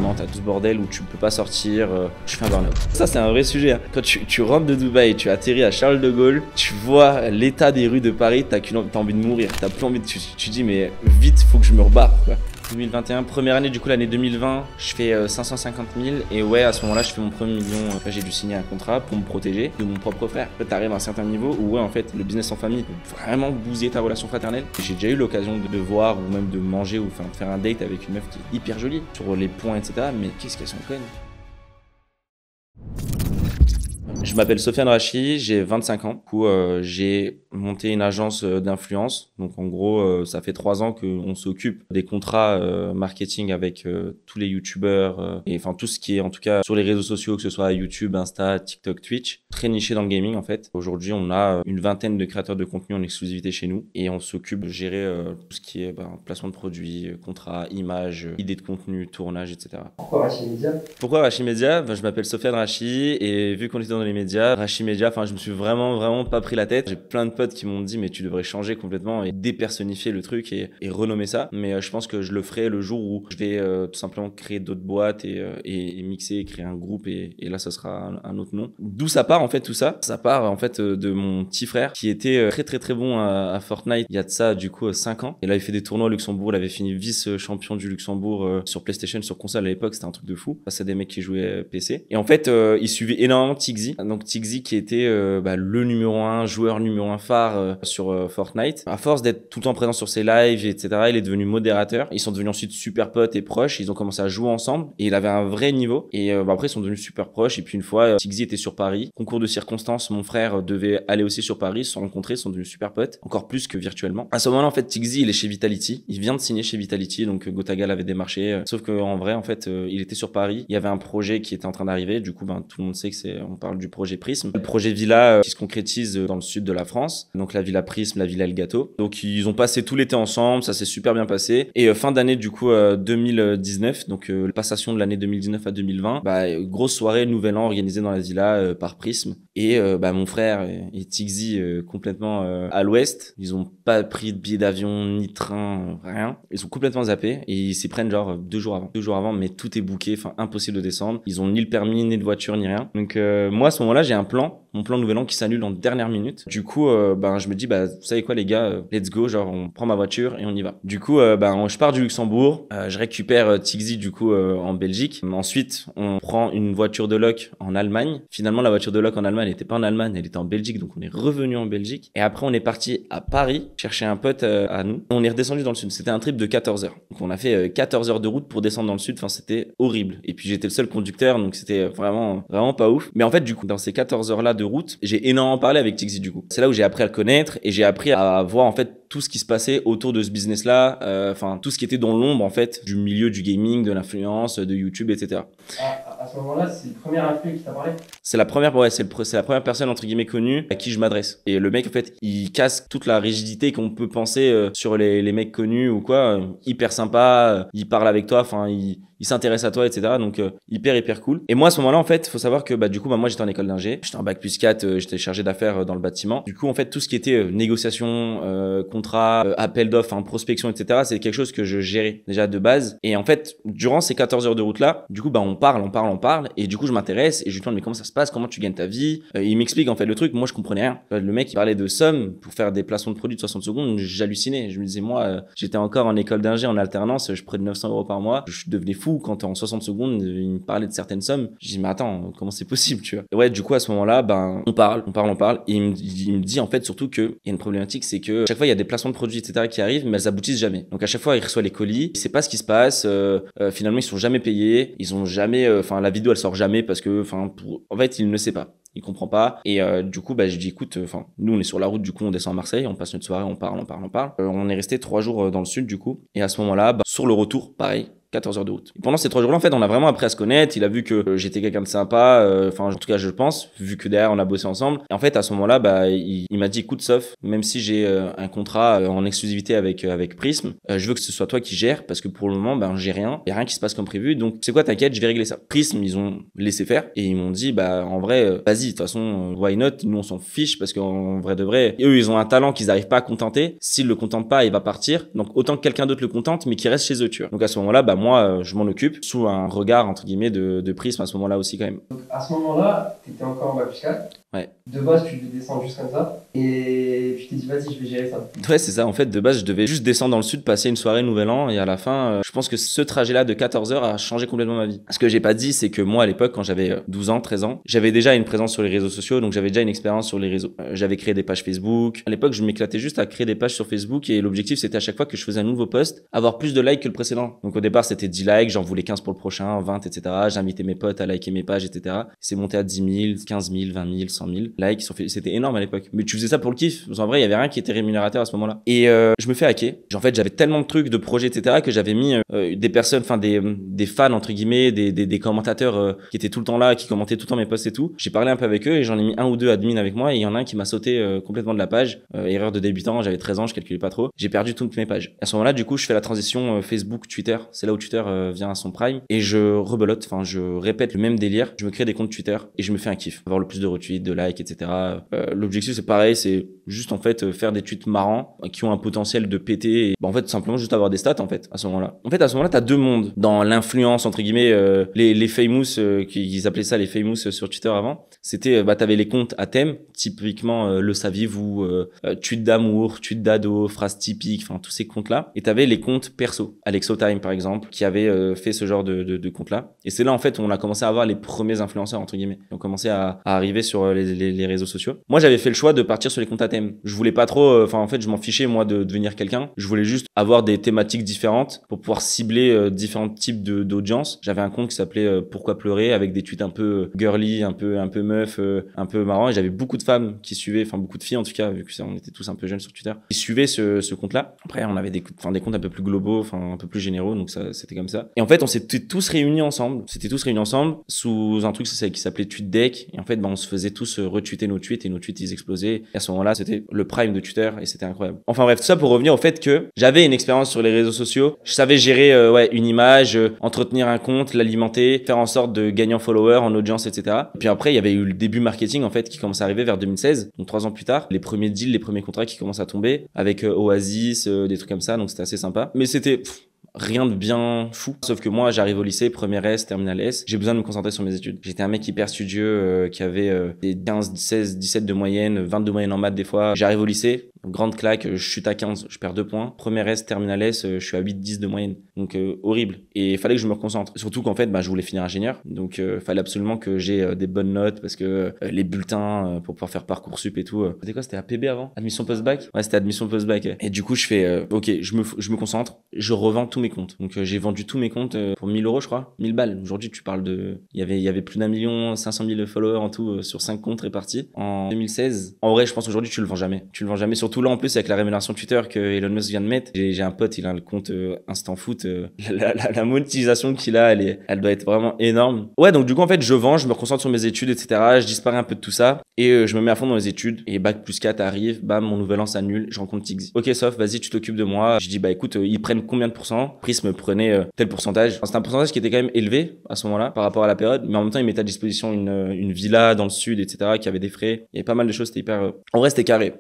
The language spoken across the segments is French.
confinement, t'as tout ce bordel où tu peux pas sortir, je fais un burn-out. Ça, c'est un vrai sujet. Hein. Quand tu rentres de Dubaï, tu atterris à Charles de Gaulle, tu vois l'état des rues de Paris, t'as envie de mourir. T'as plus envie de... Tu dis, mais vite, faut que je me rebarre, quoi. 2021, première année, du coup l'année 2020, je fais 550 000 et ouais, à ce moment-là, je fais mon premier million. J'ai dû signer un contrat pour me protéger de mon propre frère. En fait, t'arrives à un certain niveau où ouais, en fait, le business en famille peut vraiment bousiller ta relation fraternelle. J'ai déjà eu l'occasion de voir ou même de manger ou faire un date avec une meuf qui est hyper jolie sur les points, etc. Mais qu'est-ce qu'elles sont connes. Je m'appelle Sofiane Rachi, j'ai 25 ans. Du coup, j'ai monté une agence d'influence. Donc, en gros, ça fait 3 ans qu'on s'occupe des contrats marketing avec tous les youtubeurs et enfin tout ce qui est en tout cas sur les réseaux sociaux, que ce soit YouTube, Insta, TikTok, Twitch. Très niché dans le gaming en fait. Aujourd'hui, on a une vingtaine de créateurs de contenu en exclusivité chez nous et on s'occupe de gérer tout ce qui est placement de produits, contrats, images, idées de contenu, tournage, etc. Pourquoi Rachi Media? Pourquoi Rachi Media? Je m'appelle Sofiane Rachi et vu qu'on était dans les médias, Rachi Media, je me suis vraiment pas pris la tête. J'ai plein de potes qui m'ont dit mais tu devrais changer complètement et dépersonnifier le truc et renommer ça. Mais je pense que je le ferai le jour où je vais tout simplement créer d'autres boîtes et mixer et créer un groupe et là ça sera un autre nom. D'où ça part en fait tout ça? Ça part en fait de mon petit frère qui était très bon à Fortnite il y a de ça du coup 5 ans. Et là il fait des tournois au Luxembourg, il avait fini vice-champion du Luxembourg sur PlayStation, sur console à l'époque, c'était un truc de fou. C'est des mecs qui jouaient PC. Et en fait il suivait énormément Tixi. Donc Tixi qui était le numéro 1, joueur numéro 1 phare sur Fortnite. À force d'être tout le temps présent sur ses lives, etc., il est devenu modérateur. Ils sont devenus ensuite super potes et proches. Ils ont commencé à jouer ensemble et il avait un vrai niveau. Et après, ils sont devenus super proches. Et puis une fois, Tixi était sur Paris. Concours de circonstances, mon frère devait aller aussi sur Paris. Ils se sont rencontrés, ils sont devenus super potes. Encore plus que virtuellement. À ce moment-là, en fait, Tixi, il est chez Vitality. Il vient de signer chez Vitality. Donc Gotaga l'avait démarché. Sauf qu'en vrai, en fait, il était sur Paris. Il y avait un projet qui était en train d'arriver. Du coup, tout le monde sait que on parle du projet Prism. Le projet Villa qui se concrétise dans le sud de la France. Donc la Villa Prism, la Villa El Gâteau. Donc ils ont passé tout l'été ensemble, ça s'est super bien passé. Et fin d'année du coup 2019, donc la passation de l'année 2019 à 2020, grosse soirée nouvel an organisée dans la Villa par Prism. Et mon frère et Tixi complètement à l'ouest. Ils ont pas pris de billet d'avion ni de train, rien. Ils sont complètement zappés et ils s'y prennent genre 2 jours avant. 2 jours avant, mais tout est booké, impossible de descendre. Ils ont ni le permis, ni de voiture, ni rien. Donc moi à ce moment-là, j'ai un plan. Mon plan nouvel an qui s'annule en dernière minute. Du coup, je me dis, vous savez quoi les gars, let's go, genre on prend ma voiture et on y va. Du coup, je pars du Luxembourg, je récupère Tixi du coup en Belgique. Ensuite, on prend une voiture de loc en Allemagne. Finalement, la voiture de loc en Allemagne, elle était pas en Allemagne, elle était en Belgique, donc on est revenu en Belgique. Et après, on est parti à Paris chercher un pote à nous. On est redescendu dans le sud. C'était un trip de 14 heures. Donc on a fait 14 heures de route pour descendre dans le sud. C'était horrible. Et puis j'étais le seul conducteur, donc c'était vraiment pas ouf. Mais en fait, du coup, dans ces 14 heures là de route, j'ai énormément parlé avec Tixi du coup. C'est là où j'ai appris à le connaître et j'ai appris à voir en fait tout ce qui se passait autour de ce business là, tout ce qui était dans l'ombre en fait du milieu du gaming, de l'influence, de YouTube, etc. À ce moment-là, c'est le premier influ qui t'a parlé? C'est la première, c'est la première personne entre guillemets connue à qui je m'adresse. Et le mec en fait, il casse toute la rigidité qu'on peut penser sur les mecs connus ou quoi. Hyper sympa, il parle avec toi, il s'intéresse à toi, etc. Donc hyper cool. Et moi à ce moment-là en fait, faut savoir que du coup moi j'étais en école d'ingé, j'étais en bac plus 4, j'étais chargé d'affaires dans le bâtiment. Du coup en fait tout ce qui était négociation, contrat, appel d'offres, prospection, etc. c'est quelque chose que je gérais déjà de base. Et en fait durant ces 14 heures de route là, du coup on parle et du coup je m'intéresse et je lui demande mais comment ça se passe, comment tu gagnes ta vie. Il m'explique en fait le truc, moi je comprenais rien. Le mec il parlait de sommes pour faire des placements de produits de 60 secondes, j'hallucinais. Je me disais moi j'étais encore en école d'ingé en alternance, je prenais 900 € par mois, je devenais fou quand en 60 secondes il me parlait de certaines sommes. Je dis mais attends, comment c'est possible, tu vois. Et ouais, du coup à ce moment-là on parle et il me dit en fait surtout que il y a une problématique, c'est que chaque fois il y a des placements de produits, etc. qui arrivent, mais elles aboutissent jamais. Donc à chaque fois il reçoit les colis, il sait pas ce qui se passe, finalement ils sont jamais payés, ils ont jamais, la vidéo elle sort jamais parce que en fait il ne sait pas. Il comprend pas. Et du coup, je dis écoute, nous on est sur la route, du coup on descend à Marseille, on passe notre soirée, on parle. On est resté 3 jours dans le sud du coup. Et à ce moment-là, sur le retour, pareil. 14 heures de route. Et pendant ces 3 jours-là, en fait, on a vraiment appris à se connaître. Il a vu que j'étais quelqu'un de sympa. En tout cas, je pense, vu que derrière, on a bossé ensemble. Et en fait, à ce moment-là, il m'a dit, écoute, Sof, même si j'ai un contrat en exclusivité avec Prism, je veux que ce soit toi qui gères parce que pour le moment, j'ai rien. Il y a rien qui se passe comme prévu. Donc, c'est quoi, t'inquiète, je vais régler ça. Prism, ils ont laissé faire et ils m'ont dit, en vrai, vas-y, de toute façon, why not? Nous, on s'en fiche parce qu'en vrai de vrai, eux, ils ont un talent qu'ils arrivent pas à contenter. S'ils le contentent pas, il va partir. Donc, autant que quelqu'un d'autre le contente, mais qui reste chez eux, tu vois. Donc, à ce moment-là, moi, je m'en occupe sous un regard, entre guillemets, de prisme à ce moment-là aussi quand même. Donc à ce moment-là, tu étais encore en bac plus 4. Ouais. De base, tu devais descendre juste comme ça. Et tu t'es dit, vas-y, je vais gérer ça. Ouais, c'est ça. En fait, de base, je devais juste descendre dans le sud, passer une soirée Nouvel An. Et à la fin, je pense que ce trajet-là de 14 heures a changé complètement ma vie. Ce que j'ai pas dit, c'est que moi, à l'époque, quand j'avais 12 ans, 13 ans, j'avais déjà une présence sur les réseaux sociaux. Donc, j'avais déjà une expérience sur les réseaux. J'avais créé des pages Facebook. À l'époque, je m'éclatais juste à créer des pages sur Facebook. Et l'objectif, c'était à chaque fois que je faisais un nouveau post, avoir plus de likes que le précédent. Donc, au départ, c'était 10 likes. J'en voulais 15 pour le prochain, 20, etc. J'invitais mes potes à liker mes pages, etc. C'est monté à 10 000, 15 000, 20 000, 100 000 likes sur Facebook. C'était énorme à l'époque. Mais tu faisais ça pour le kiff. En vrai, il y avait rien qui était rémunérateur à ce moment-là. Et je me fais hacker. En fait, j'avais tellement de trucs, de projets, etc. que j'avais mis des personnes, enfin des fans entre guillemets, des commentateurs qui étaient tout le temps là, qui commentaient tout le temps mes posts et tout. J'ai parlé un peu avec eux et j'en ai mis un ou deux admins avec moi. Et il y en a un qui m'a sauté complètement de la page. Erreur de débutant. J'avais 13 ans, je calculais pas trop. J'ai perdu toutes mes pages. À ce moment-là, du coup, je fais la transition Facebook, Twitter. C'est là où Twitter vient à son prime. Et je rebelote. Enfin, je répète le même délire. Je me crée des comptes Twitter et je me fais un kiff. Avoir le plus de retweets, de likes, etc. L'objectif, c'est pareil, c'est juste en fait faire des tweets marrants qui ont un potentiel de péter. Et, en fait, simplement juste avoir des stats en fait à ce moment-là. En fait, à ce moment-là, t'as deux mondes dans l'influence entre guillemets. Les famous, qu'ils appelaient ça les famous sur Twitter avant. C'était, t'avais les comptes à thème, typiquement le saviez-vous, tweet d'amour, tweet d'ado, phrases typiques, enfin tous ces comptes-là. Et t'avais les comptes perso, Alexotime par exemple, qui avait fait ce genre de comptes-là. Et c'est là en fait où on a commencé à avoir les premiers influenceurs entre guillemets. Ils ont commencé à arriver sur les réseaux sociaux. Moi, j'avais fait le choix de partir sur les comptes à thème. Je voulais pas trop, en fait, je m'en fichais moi de devenir quelqu'un. Je voulais juste avoir des thématiques différentes pour pouvoir cibler différents types d'audience. J'avais un compte qui s'appelait Pourquoi pleurer avec des tweets un peu girly, un peu meuf, un peu marrant. Et j'avais beaucoup de femmes qui suivaient, enfin beaucoup de filles en tout cas, vu que on était tous un peu jeunes sur Twitter, qui suivaient ce compte-là. Après, on avait des comptes un peu plus globaux, enfin un peu plus généraux, donc ça c'était comme ça. Et en fait, on s'était tous réunis ensemble. C'était tous réunis ensemble sous un truc qui s'appelait TweetDeck. Et en fait, on se faisait tous retweeter nos tweets et nos tweets ils explosaient. Et à ce moment-là, c'était le prime de Twitter et c'était incroyable. Enfin bref, tout ça pour revenir au fait que j'avais une expérience sur les réseaux sociaux. Je savais gérer une image, entretenir un compte, l'alimenter, faire en sorte de gagner en followers, en audience, etc. Et puis après, il y avait eu le début marketing en fait qui commençait à arriver vers 2016, donc 3 ans plus tard. Les premiers deals, les premiers contrats qui commencent à tomber avec Oasis, des trucs comme ça. Donc c'était assez sympa. Mais c'était rien de bien fou. Sauf que moi, j'arrive au lycée, première S, terminale S. J'ai besoin de me concentrer sur mes études. J'étais un mec hyper studieux qui avait des 15, 16, 17 de moyenne, 20 de moyenne en maths des fois. J'arrive au lycée, grande claque, je chute à 15, je perds 2 points. Première S, terminale S, je suis à 8, 10 de moyenne. Donc horrible. Et il fallait que je me reconcentre. Surtout qu'en fait, je voulais finir ingénieur. Donc il fallait absolument que j'ai des bonnes notes parce que les bulletins pour pouvoir faire Parcoursup et tout. C'était quoi? C'était APB avant? Admission post-bac? Ouais, c'était admission post-bac. Et du coup, je fais OK, je me concentre, je revends tous mes comptes. Donc j'ai vendu tous mes comptes pour 1000 euros, je crois. 1000 balles. Aujourd'hui, tu parles de il y avait plus d'1 500 000 followers en tout sur 5 comptes répartis en 2016. En vrai, je pense aujourd'hui tu le vends jamais. Tu le vends jamais, surtout là en plus avec la rémunération Twitter que Elon Musk vient de mettre. J'ai un pote, il a le compte Instant Foot, la monétisation qu'il a, elle doit être vraiment énorme. Ouais, donc du coup en fait, je vends, je me concentre sur mes études, etc. Je disparais un peu de tout ça et je me mets à fond dans les études et bac plus 4 arrive, bam, mon nouvel an s'annule, je rencontre Tiggzy. OK, Sof, vas-y, tu t'occupes de moi. Je dis écoute, ils prennent combien de pourcents? Prisme prenait tel pourcentage. Enfin, c'était un pourcentage qui était quand même élevé à ce moment-là par rapport à la période, mais en même temps, ils mettaient à disposition une villa dans le sud, etc. qui avait des frais. Il y avait pas mal de choses, c'était hyper en vrai, c'était carré.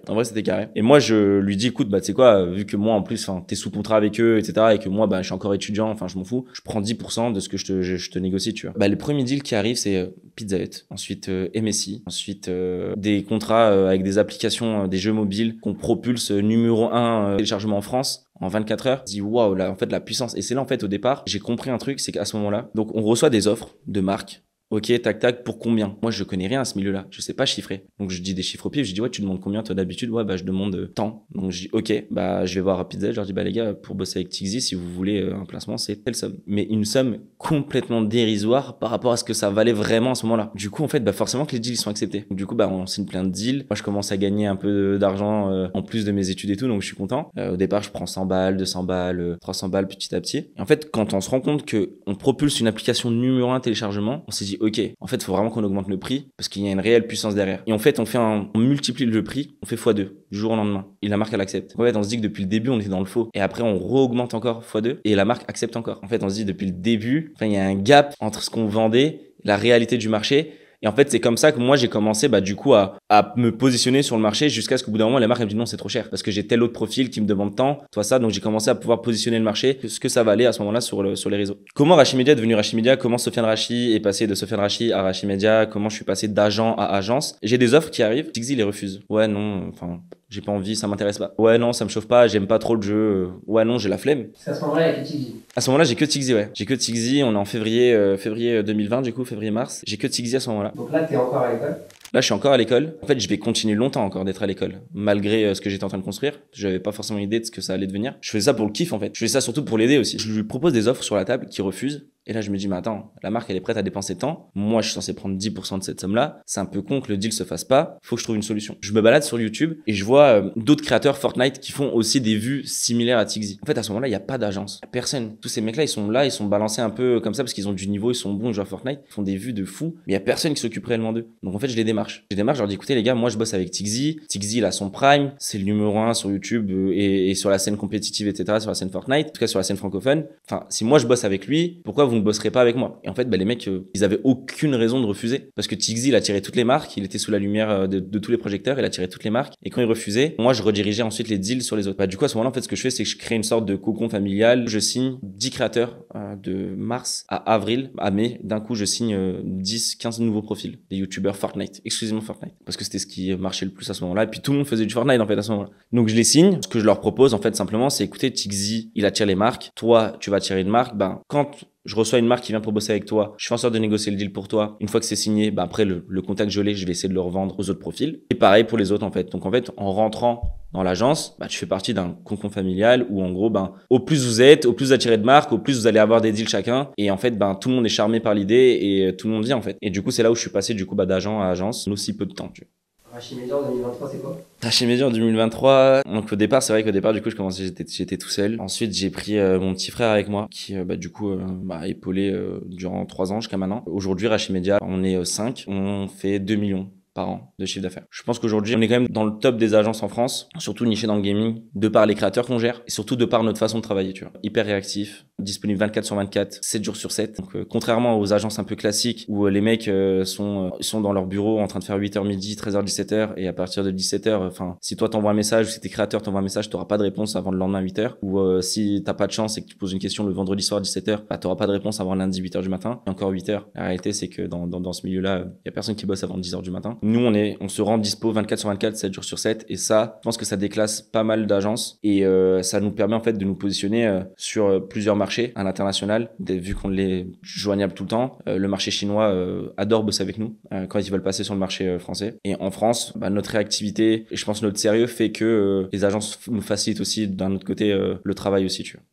Et moi, je lui dis écoute, tu sais quoi, vu que moi en plus t'es sous contrat avec eux, etc. et que moi je suis encore étudiant, enfin je m'en fous, je prends 10% de ce que je te négocie, tu vois. Le premier deal qui arrive, c'est Pizza Hut, ensuite MSI, ensuite des contrats avec des applications, des jeux mobiles qu'on propulse numéro 1 téléchargement en France en 24 heures. Je dis waouh, là en fait la puissance. Et c'est là en fait au départ, j'ai compris un truc, c'est qu'à ce moment-là, donc on reçoit des offres de marques. OK, tac, pour combien? Moi, je connais rien à ce milieu-là. Je sais pas chiffrer. Donc, je dis des chiffres au pif. Je dis, ouais, tu demandes combien, toi, d'habitude? Ouais, je demande tant. Donc, je dis, OK, je vais voir à Pizza. Je leur dis, les gars, pour bosser avec Tiggzy, si vous voulez un placement, c'est telle somme. Mais une somme complètement dérisoire par rapport à ce que ça valait vraiment à ce moment-là. Du coup, en fait, forcément que les deals sont acceptés. Donc, du coup, on signe plein de deals. Moi, je commence à gagner un peu d'argent en plus de mes études et tout. Donc, je suis content. Au départ, je prends 100 balles, 200 balles, 300 balles petit à petit. Et en fait, quand on se rend compte que on propulse une application numéro 1 téléchargement, on s'est dit, OK, en fait, il faut vraiment qu'on augmente le prix parce qu'il y a une réelle puissance derrière. Et en fait, on multiplie le prix, on fait x2 du jour au lendemain. Et la marque, elle accepte. En fait, on se dit que depuis le début, on était dans le faux. Et après, on re-augmente encore x2 et la marque accepte encore. En fait, on se dit depuis le début, il y a un gap entre ce qu'on vendait, la réalité du marché Et en fait, c'est comme ça que moi, j'ai commencé, du coup, à me positionner sur le marché jusqu'à ce qu'au bout d'un moment, les marques elles me disent non, c'est trop cher parce que j'ai tel autre profil qui me demande tant, toi ça. Donc, j'ai commencé à pouvoir positionner le marché, ce que ça valait à ce moment-là sur les réseaux. Comment Rachimedia est devenu Rachimedia? Comment Sofiane Rachi est passé de Sofiane Rachi à Rachimedia? Comment je suis passé d'agent à agence? J'ai des offres qui arrivent, Tixi les refuse. Ouais, non, enfin, j'ai pas envie, ça m'intéresse pas. Ouais, non, ça me chauffe pas, j'aime pas trop le jeu. Ouais, non, j'ai la flemme. C'est à ce moment-là, il y a que Tixi. À ce moment-là, j'ai que Tixi, ouais. J'ai que Tixi, on est en février 2020, du coup, février-mars. J'ai que Tixi à ce moment-là. Donc là, t'es encore à l'école. Là, je suis encore à l'école. En fait, je vais continuer longtemps encore d'être à l'école, malgré ce que j'étais en train de construire. J'avais pas forcément idée de ce que ça allait devenir. Je faisais ça pour le kiff, en fait. Je faisais ça surtout pour l'aider aussi. Je lui propose des offres sur la table qu'il refuse. Et là, je me dis, mais attends, la marque, elle est prête à dépenser tant. Moi, je suis censé prendre 10% de cette somme-là. C'est un peu con que le deal se fasse pas. Faut que je trouve une solution. Je me balade sur YouTube et je vois d'autres créateurs Fortnite qui font aussi des vues similaires à Tixi. En fait, à ce moment-là, il n'y a pas d'agence. Personne. Tous ces mecs-là, ils sont balancés un peu comme ça parce qu'ils ont du niveau, ils sont bons, ils jouent à Fortnite. Ils font des vues de fou. Mais il y a personne qui s'occupe réellement d'eux. Donc, en fait, je les démarche. Je leur dis, écoutez, les gars, moi, je bosse avec Tixi. Tixi, il a son prime. C'est le numéro 1 sur YouTube et sur la scène compétitive, etc., sur la scène Fortnite. En tout cas, sur la scène francophone. Enfin, si moi, je bosse avec lui, pourquoi vous ne bosserez pas avec moi? Et en fait, les mecs, ils avaient aucune raison de refuser. Parce que Tixi, il attirait toutes les marques. Il était sous la lumière de tous les projecteurs. Il attirait toutes les marques. Et quand il refusait, moi, je redirigeais ensuite les deals sur les autres. Du coup, à ce moment-là, en fait, ce que je fais, c'est que je crée une sorte de cocon familial. Je signe 10 créateurs de mars à avril, à mai. D'un coup, je signe 10, 15 nouveaux profils. Des youtubeurs Fortnite, exclusivement Fortnite. Parce que c'était ce qui marchait le plus à ce moment-là. Et puis, tout le monde faisait du Fortnite, en fait, à ce moment-là. Donc, je les signe. Ce que je leur propose, en fait, simplement, c'est écoutez, Tixi, il attire les marques. Toi, tu vas attirer une marque. Quand je reçois une marque qui vient pour bosser avec toi, je fais en sorte de négocier le deal pour toi. Une fois que c'est signé, après le contact je l'ai, je vais essayer de le revendre aux autres profils. Et pareil pour les autres en fait. Donc en fait, en rentrant dans l'agence, tu fais partie d'un cocon familial où en gros, au plus vous êtes, au plus vous attirez de marques, au plus vous allez avoir des deals chacun. Et en fait, tout le monde est charmé par l'idée et tout le monde vient en fait. Et du coup, c'est là où je suis passé d'agent à agence en aussi peu de temps. Rachimedia en 2023, c'est quoi? Rachimedia en 2023. Donc au départ, c'est vrai qu'au départ, du coup, je commençais, j'étais tout seul. Ensuite, j'ai pris mon petit frère avec moi, qui m'a épaulé durant 3 ans jusqu'à maintenant. Aujourd'hui, Rachimedia, on est 5, on fait 2 millions par an de chiffre d'affaires. Je pense qu'aujourd'hui, on est quand même dans le top des agences en France, surtout niché dans le gaming, de par les créateurs qu'on gère et surtout de par notre façon de travailler, tu vois. Hyper réactif, disponible 24/24, 7 jours sur 7. Donc, contrairement aux agences un peu classiques où les mecs sont dans leur bureau en train de faire 8h midi, 13h, 17h et à partir de 17h, si toi t'envoies un message ou si t'es créateur t'envoies un message, t'auras pas de réponse avant le lendemain 8h. Ou si t'as pas de chance et que tu poses une question le vendredi soir 17h, t'auras pas de réponse avant lundi 8h du matin. Et encore 8h. La réalité, c'est que dans ce milieu-là, y a personne qui bosse avant 10h du matin. Nous, on se rend dispo 24/24, 7 jours sur 7. Et ça, je pense que ça déclasse pas mal d'agences. Et ça nous permet en fait de nous positionner sur plusieurs marchés à l'international. Vu qu'on est joignable tout le temps, le marché chinois adore bosser avec nous quand ils veulent passer sur le marché français. Et en France, notre réactivité et je pense notre sérieux fait que les agences nous facilitent aussi d'un autre côté le travail aussi, tu vois.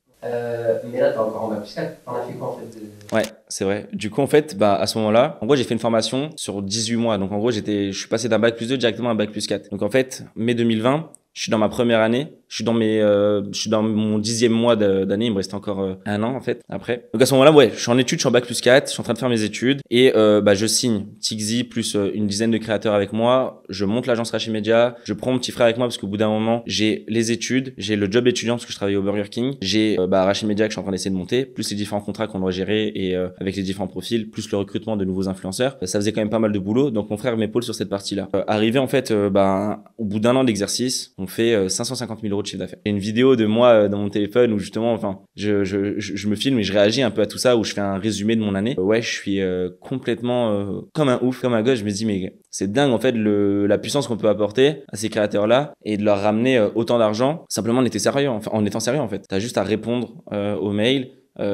Mais là, t'es encore en bac+4. T'en as fait quoi en fait Ouais, c'est vrai. Du coup, en fait, à ce moment-là, en gros, j'ai fait une formation sur 18 mois. Donc, en gros, je suis passé d'un bac+2 directement à un bac+4. Donc, en fait, mai 2020, je suis dans ma première année. Je suis dans mon 10e mois d'année. Il me reste encore 1 an, en fait, après. Donc, à ce moment-là, ouais, je suis en études, je suis en bac+4. Je suis en train de faire mes études. Et, je signe Tixi plus une dizaine de créateurs avec moi. Je monte l'agence Rachimedia. Je prends mon petit frère avec moi parce qu'au bout d'un moment, j'ai les études, j'ai le job étudiant parce que je travaille au Burger King. J'ai, Rachimedia que je suis en train d'essayer de monter, plus les différents contrats qu'on doit gérer et, avec les différents profils, plus le recrutement de nouveaux influenceurs. Ça faisait quand même pas mal de boulot. Donc, mon frère m'épaule sur cette partie-là. Arrivé, en fait, au bout d'1 an d'exercice, on fait 550 000 € de chiffre d'affaires. Il y a une vidéo de moi dans mon téléphone où justement, je me filme et je réagis un peu à tout ça, où je fais un résumé de mon année. Ouais, je suis complètement comme un ouf, comme un gosse. Je me dis, mais c'est dingue en fait la puissance qu'on peut apporter à ces créateurs-là et de leur ramener autant d'argent simplement en étant sérieux. En étant sérieux en fait. T'as juste à répondre aux mails.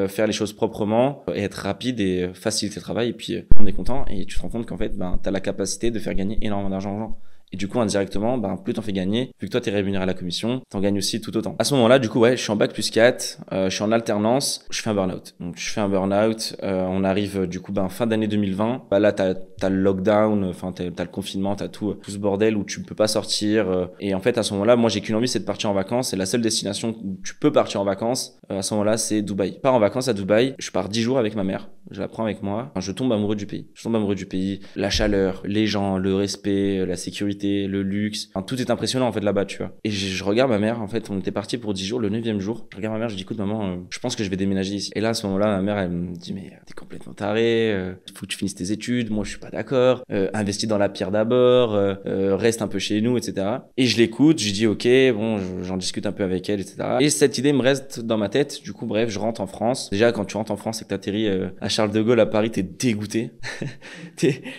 Faire les choses proprement et être rapide et faciliter le travail et puis on est content et tu te rends compte qu'en fait t'as la capacité de faire gagner énormément d'argent aux gens. Et du coup, indirectement, plus t'en fais gagner, vu que toi, t'es rémunéré à la commission, t'en gagnes aussi tout autant. À ce moment-là, du coup, ouais, je suis en bac+4, je suis en alternance, je fais un burn-out. Donc, je fais un burn-out, on arrive, du coup, fin d'année 2020. Là, t'as le lockdown, t'as le confinement, t'as tout ce bordel où tu peux pas sortir. Et en fait, à ce moment-là, moi, j'ai qu'une envie, c'est de partir en vacances. Et la seule destination où tu peux partir en vacances, à ce moment-là, c'est Dubaï. Je pars en vacances à Dubaï, je pars 10 jours avec ma mère. Je la prends avec moi. Je tombe amoureux du pays. La chaleur, les gens, le respect, la sécurité. prospérité, le luxe. Enfin, tout est impressionnant en fait là-bas, tu vois. Et je regarde ma mère, en fait, on était parti pour 10 jours, le 9e jour. Je regarde ma mère, je dis écoute maman, je pense que je vais déménager ici. Et là à ce moment-là, ma mère elle me dit mais t'es complètement taré, faut que tu finisses tes études, moi je suis pas d'accord, investis dans la pierre d'abord, reste un peu chez nous, etc. Et je l'écoute, je dis ok, bon, j'en discute un peu avec elle, etc. Et cette idée me reste dans ma tête. Du coup, bref, je rentre en France. Déjà, quand tu rentres en France et que t'atterris à Charles de Gaulle à Paris, t'es dégoûté.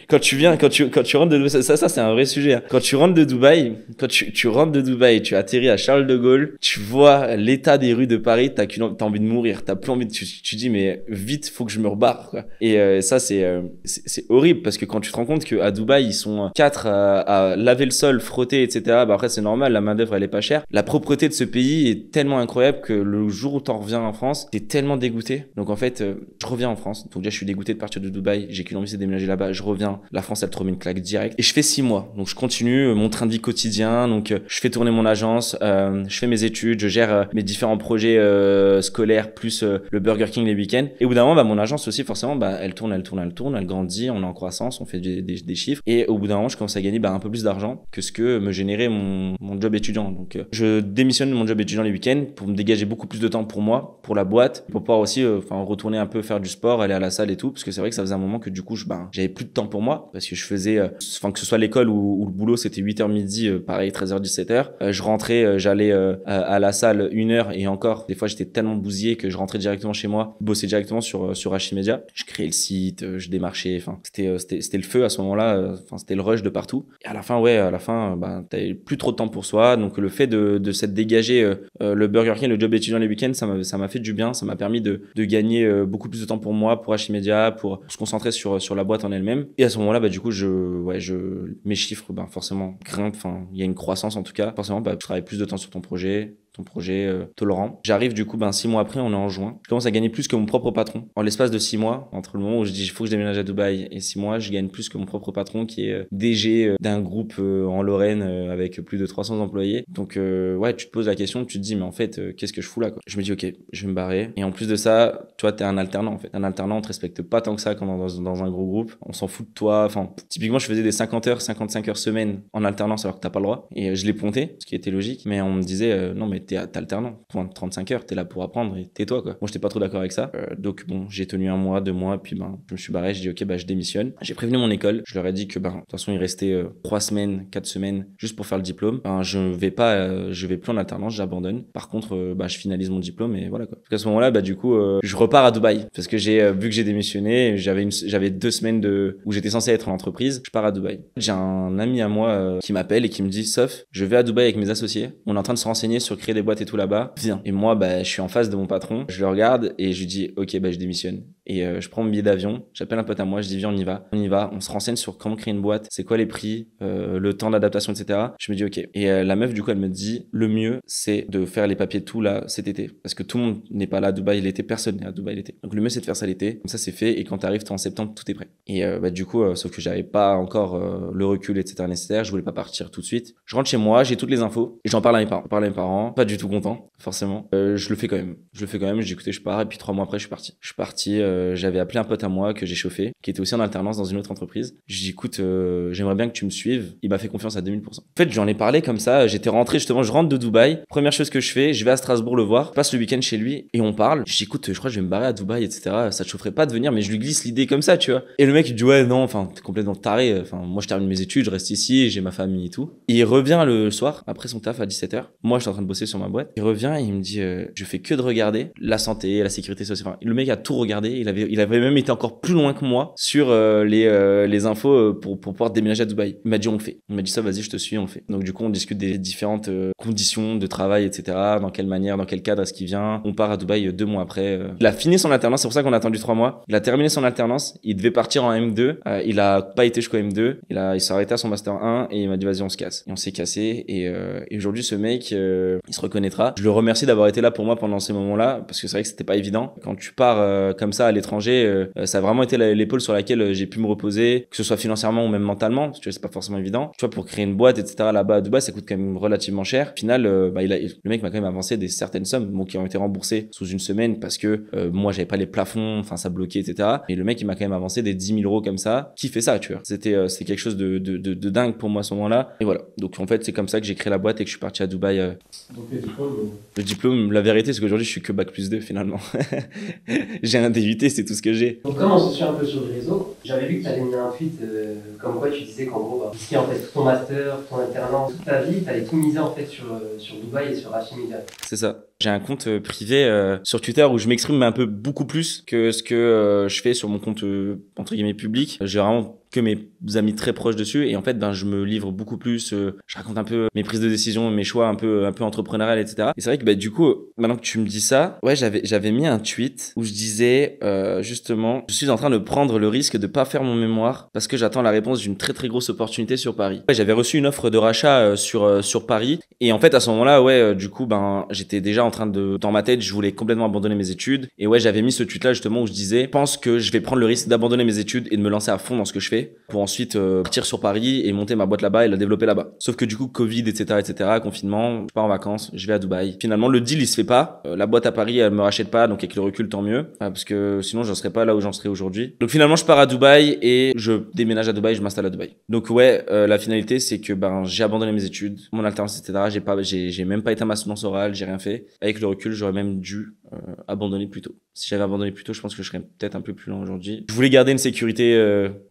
Quand tu rentres de ça c'est un vrai sujet. Hein. Quand tu rentres de Dubaï, quand tu rentres de Dubaï, tu atterris à Charles de Gaulle, tu vois l'état des rues de Paris, t'as envie de mourir, t'as plus envie de, tu dis mais vite, faut que je me rebarre, quoi. Et ça c'est horrible parce que quand tu te rends compte que à Dubaï ils sont 4 à laver le sol, frotter, etc. Bah après c'est normal, la main d'œuvre elle est pas chère. La propreté de ce pays est tellement incroyable que le jour où t'en reviens en France, t'es tellement dégoûté. Donc en fait, je reviens en France. Donc déjà je suis dégoûté de partir de Dubaï, j'ai qu'une envie c'est de déménager là-bas. Je reviens, la France elle te remet une claque direct. Et je fais 6 mois. Donc je continue mon train de vie quotidien. Donc je fais tourner mon agence, je fais mes études, je gère mes différents projets scolaires plus le Burger King les week-ends. Et au bout d'un moment, bah, mon agence aussi forcément, bah, elle tourne, elle grandit, on est en croissance, on fait des chiffres. Et au bout d'un moment, je commence à gagner un peu plus d'argent que ce que me générait mon job étudiant. Donc je démissionne de mon job étudiant les week-ends pour me dégager beaucoup plus de temps pour moi, pour la boîte, pour pouvoir aussi retourner un peu faire du sport, aller à la salle et tout, parce que c'est vrai que ça faisait un moment que du coup j'avais plus de temps pour moi parce que je faisais que ce soit l'école ou le boulot, c'était 8h midi, pareil 13h 17h. Je rentrais, j'allais à la salle 1h et encore des fois j'étais tellement bousillé que je rentrais directement chez moi, bosser directement sur Rachimedia. Je créais le site, je démarchais, c'était le feu à ce moment-là, c'était le rush de partout. Et à la fin t'avais plus trop de temps pour soi, donc le fait de s'être dégagé le Burger King, le job étudiant les week-ends, ça m'a fait du bien, ça m'a permis de gagner beaucoup plus de temps pour moi, pour Rachimedia, pour se concentrer sur la boîte en elle-même. Et à ce moment-là, du coup, mes chiffres, forcément grimpent, il y a une croissance en tout cas. Forcément, tu travailles plus de temps sur ton projet Tolorant. J'arrive du coup 6 mois après, on est en juin. Je commence à gagner plus que mon propre patron. En l'espace de 6 mois, entre le moment où je dis il faut que je déménage à Dubaï et 6 mois, je gagne plus que mon propre patron qui est DG d'un groupe en Lorraine avec plus de 300 employés. Donc tu te poses la question, tu te dis mais en fait qu'est-ce que je fous là, quoi. Je me dis ok, je vais me barrer. Et en plus de ça, tu vois, t'es un alternant en fait. Un alternant, on te respecte pas tant que ça quand dans un gros groupe. On s'en fout de toi. Typiquement, je faisais des 50 heures, 55 heures semaine en alternance alors que t'as pas le droit. Et je l'ai pointé, ce qui était logique. Mais on me disait non mais t'es alternant, 35 heures, t'es là pour apprendre et tais-toi, quoi. Moi j'étais pas trop d'accord avec ça, donc bon, j'ai tenu 1 mois, 2 mois, puis je me suis barré, j'ai dit ok, je démissionne. J'ai prévenu mon école, je leur ai dit que de toute façon il restait 3 semaines, 4 semaines juste pour faire le diplôme. Je vais plus en alternance, j'abandonne. Par contre je finalise mon diplôme et voilà, quoi. Parce qu'à ce moment-là du coup je repars à Dubaï parce que j'ai vu que j'ai démissionné, j'avais 2 semaines où j'étais censé être en entreprise, je pars à Dubaï. J'ai un ami à moi qui m'appelle et qui me dit Sof, je vais à Dubaï avec mes associés, on est en train de se renseigner sur créer des boîtes et tout là-bas, viens. Et moi je suis en face de mon patron, je le regarde et je lui dis ok, je démissionne. Et je prends mon billet d'avion, j'appelle un pote à moi, je dis viens, on y va, on se renseigne sur comment créer une boîte, c'est quoi les prix, le temps d'adaptation, etc. Je me dis ok. Et la meuf du coup elle me dit le mieux c'est de faire les papiers tout là cet été, parce que tout le monde n'est pas là à Dubaï l'été, personne n'est à Dubaï l'été. Donc le mieux c'est de faire ça l'été, comme ça c'est fait et quand t'arrives en septembre tout est prêt. Et du coup sauf que j'avais pas encore le recul etc nécessaire, je voulais pas partir tout de suite. Je rentre chez moi, j'ai toutes les infos et j'en parle à mes parents. Pas du tout content forcément. Je le fais quand même. Je dis écoutez je pars et puis 3 mois après je suis parti. J'avais appelé un pote à moi que j'ai chauffé, qui était aussi en alternance dans une autre entreprise. Je lui ai dit écoute j'aimerais bien que tu me suives. Il m'a fait confiance à 2000%. En fait j'en ai parlé comme ça, j'étais rentré justement, je rentre de Dubaï, première chose que je fais, je vais à Strasbourg le voir, je passe le week-end chez lui et on parle. Je lui dis écoute je crois que je vais me barrer à Dubaï etc. Ça te chaufferait pas de venir, mais je lui glisse l'idée comme ça tu vois. Et le mec il dit ouais non, t'es complètement taré, moi je termine mes études, je reste ici, j'ai ma famille et tout. Et il revient le soir après son taf à 17h. Moi je suis en train de bosser sur ma boîte. Il revient et il me dit je fais que de regarder la santé, la sécurité sociale. Le mec a tout regardé, il avait même été encore plus loin que moi sur les infos pour pouvoir déménager à Dubaï. Il m'a dit on le fait. Il m'a dit ça, vas-y je te suis, on le fait. Donc du coup on discute des différentes conditions de travail etc. Dans quelle manière, dans quel cadre est-ce qu'il vient. On part à Dubaï 2 mois après. Il a fini son alternance, c'est pour ça qu'on a attendu 3 mois. Il a terminé son alternance, il devait partir en M2. Il a pas été jusqu'au M2. Il s'est arrêté à son master 1 et il m'a dit vas-y on se casse. Et on s'est cassé et aujourd'hui ce mec il se reconnaîtra. Je le remercie d'avoir été là pour moi pendant ces moments-là parce que c'est vrai que c'était pas évident. Quand tu pars comme ça l'étranger, ça a vraiment été l'épaule sur laquelle j'ai pu me reposer, que ce soit financièrement ou même mentalement, parce que c'est pas forcément évident. Tu vois, pour créer une boîte, etc. là-bas à Dubaï, ça coûte quand même relativement cher. Au final, le mec m'a quand même avancé certaines sommes, bon, qui ont été remboursées sous une semaine parce que moi j'avais pas les plafonds, enfin ça bloquait, etc. Et le mec il m'a quand même avancé des 10 000 euros comme ça. Qui fait ça, tu vois? C'était quelque chose de dingue pour moi à ce moment-là. Et voilà. Donc en fait c'est comme ça que j'ai créé la boîte et que je suis parti à Dubaï. Donc le diplôme. Le diplôme, la vérité c'est qu'aujourd'hui je suis que bac+2 finalement. J'ai un DUT, c'est tout ce que j'ai. Donc comme on se suit un peu sur les réseaux, j'avais vu que tu avais mis un tweet comme quoi tu disais qu'en gros, tu risquais en fait tout ton master, ton alternance, toute ta vie, tu allais tout miser en fait sur Dubaï et sur Rachid Media. C'est ça. J'ai un compte privé sur Twitter où je m'exprime un peu beaucoup plus que ce que je fais sur mon compte entre guillemets public. J'ai vraiment que mes amis très proches dessus et en fait je me livre beaucoup plus, je raconte un peu mes prises de décision, mes choix un peu entrepreneurial, etc. Et c'est vrai que du coup maintenant que tu me dis ça, ouais, j'avais mis un tweet où je disais justement, je suis en train de prendre le risque de pas faire mon mémoire parce que j'attends la réponse d'une très très grosse opportunité sur Paris. Ouais, j'avais reçu une offre de rachat sur Paris et en fait à ce moment-là, ouais, du coup j'étais déjà en train dans ma tête, je voulais complètement abandonner mes études et ouais, j'avais mis ce tweet là justement où je disais, je pense que je vais prendre le risque d'abandonner mes études et de me lancer à fond dans ce que je fais pour ensuite partir sur Paris et monter ma boîte là-bas et la développer là-bas. Sauf que du coup Covid, etc., confinement, je pars en vacances, je vais à Dubaï. Finalement le deal il se fait pas, la boîte à Paris elle me rachète pas, donc avec le recul tant mieux, parce que sinon j'en serais pas là où j'en serais aujourd'hui. Donc finalement je pars à Dubaï et je déménage à Dubaï, je m'installe à Dubaï. Donc ouais, la finalité c'est que j'ai abandonné mes études, mon alternance, etc. J'ai même pas été à ma soutenance orale, j'ai rien fait. Avec le recul j'aurais même dû abandonner plus tôt. Si j'avais abandonné plus tôt, je pense que je serais peut-être un peu plus loin aujourd'hui. Je voulais garder une sécurité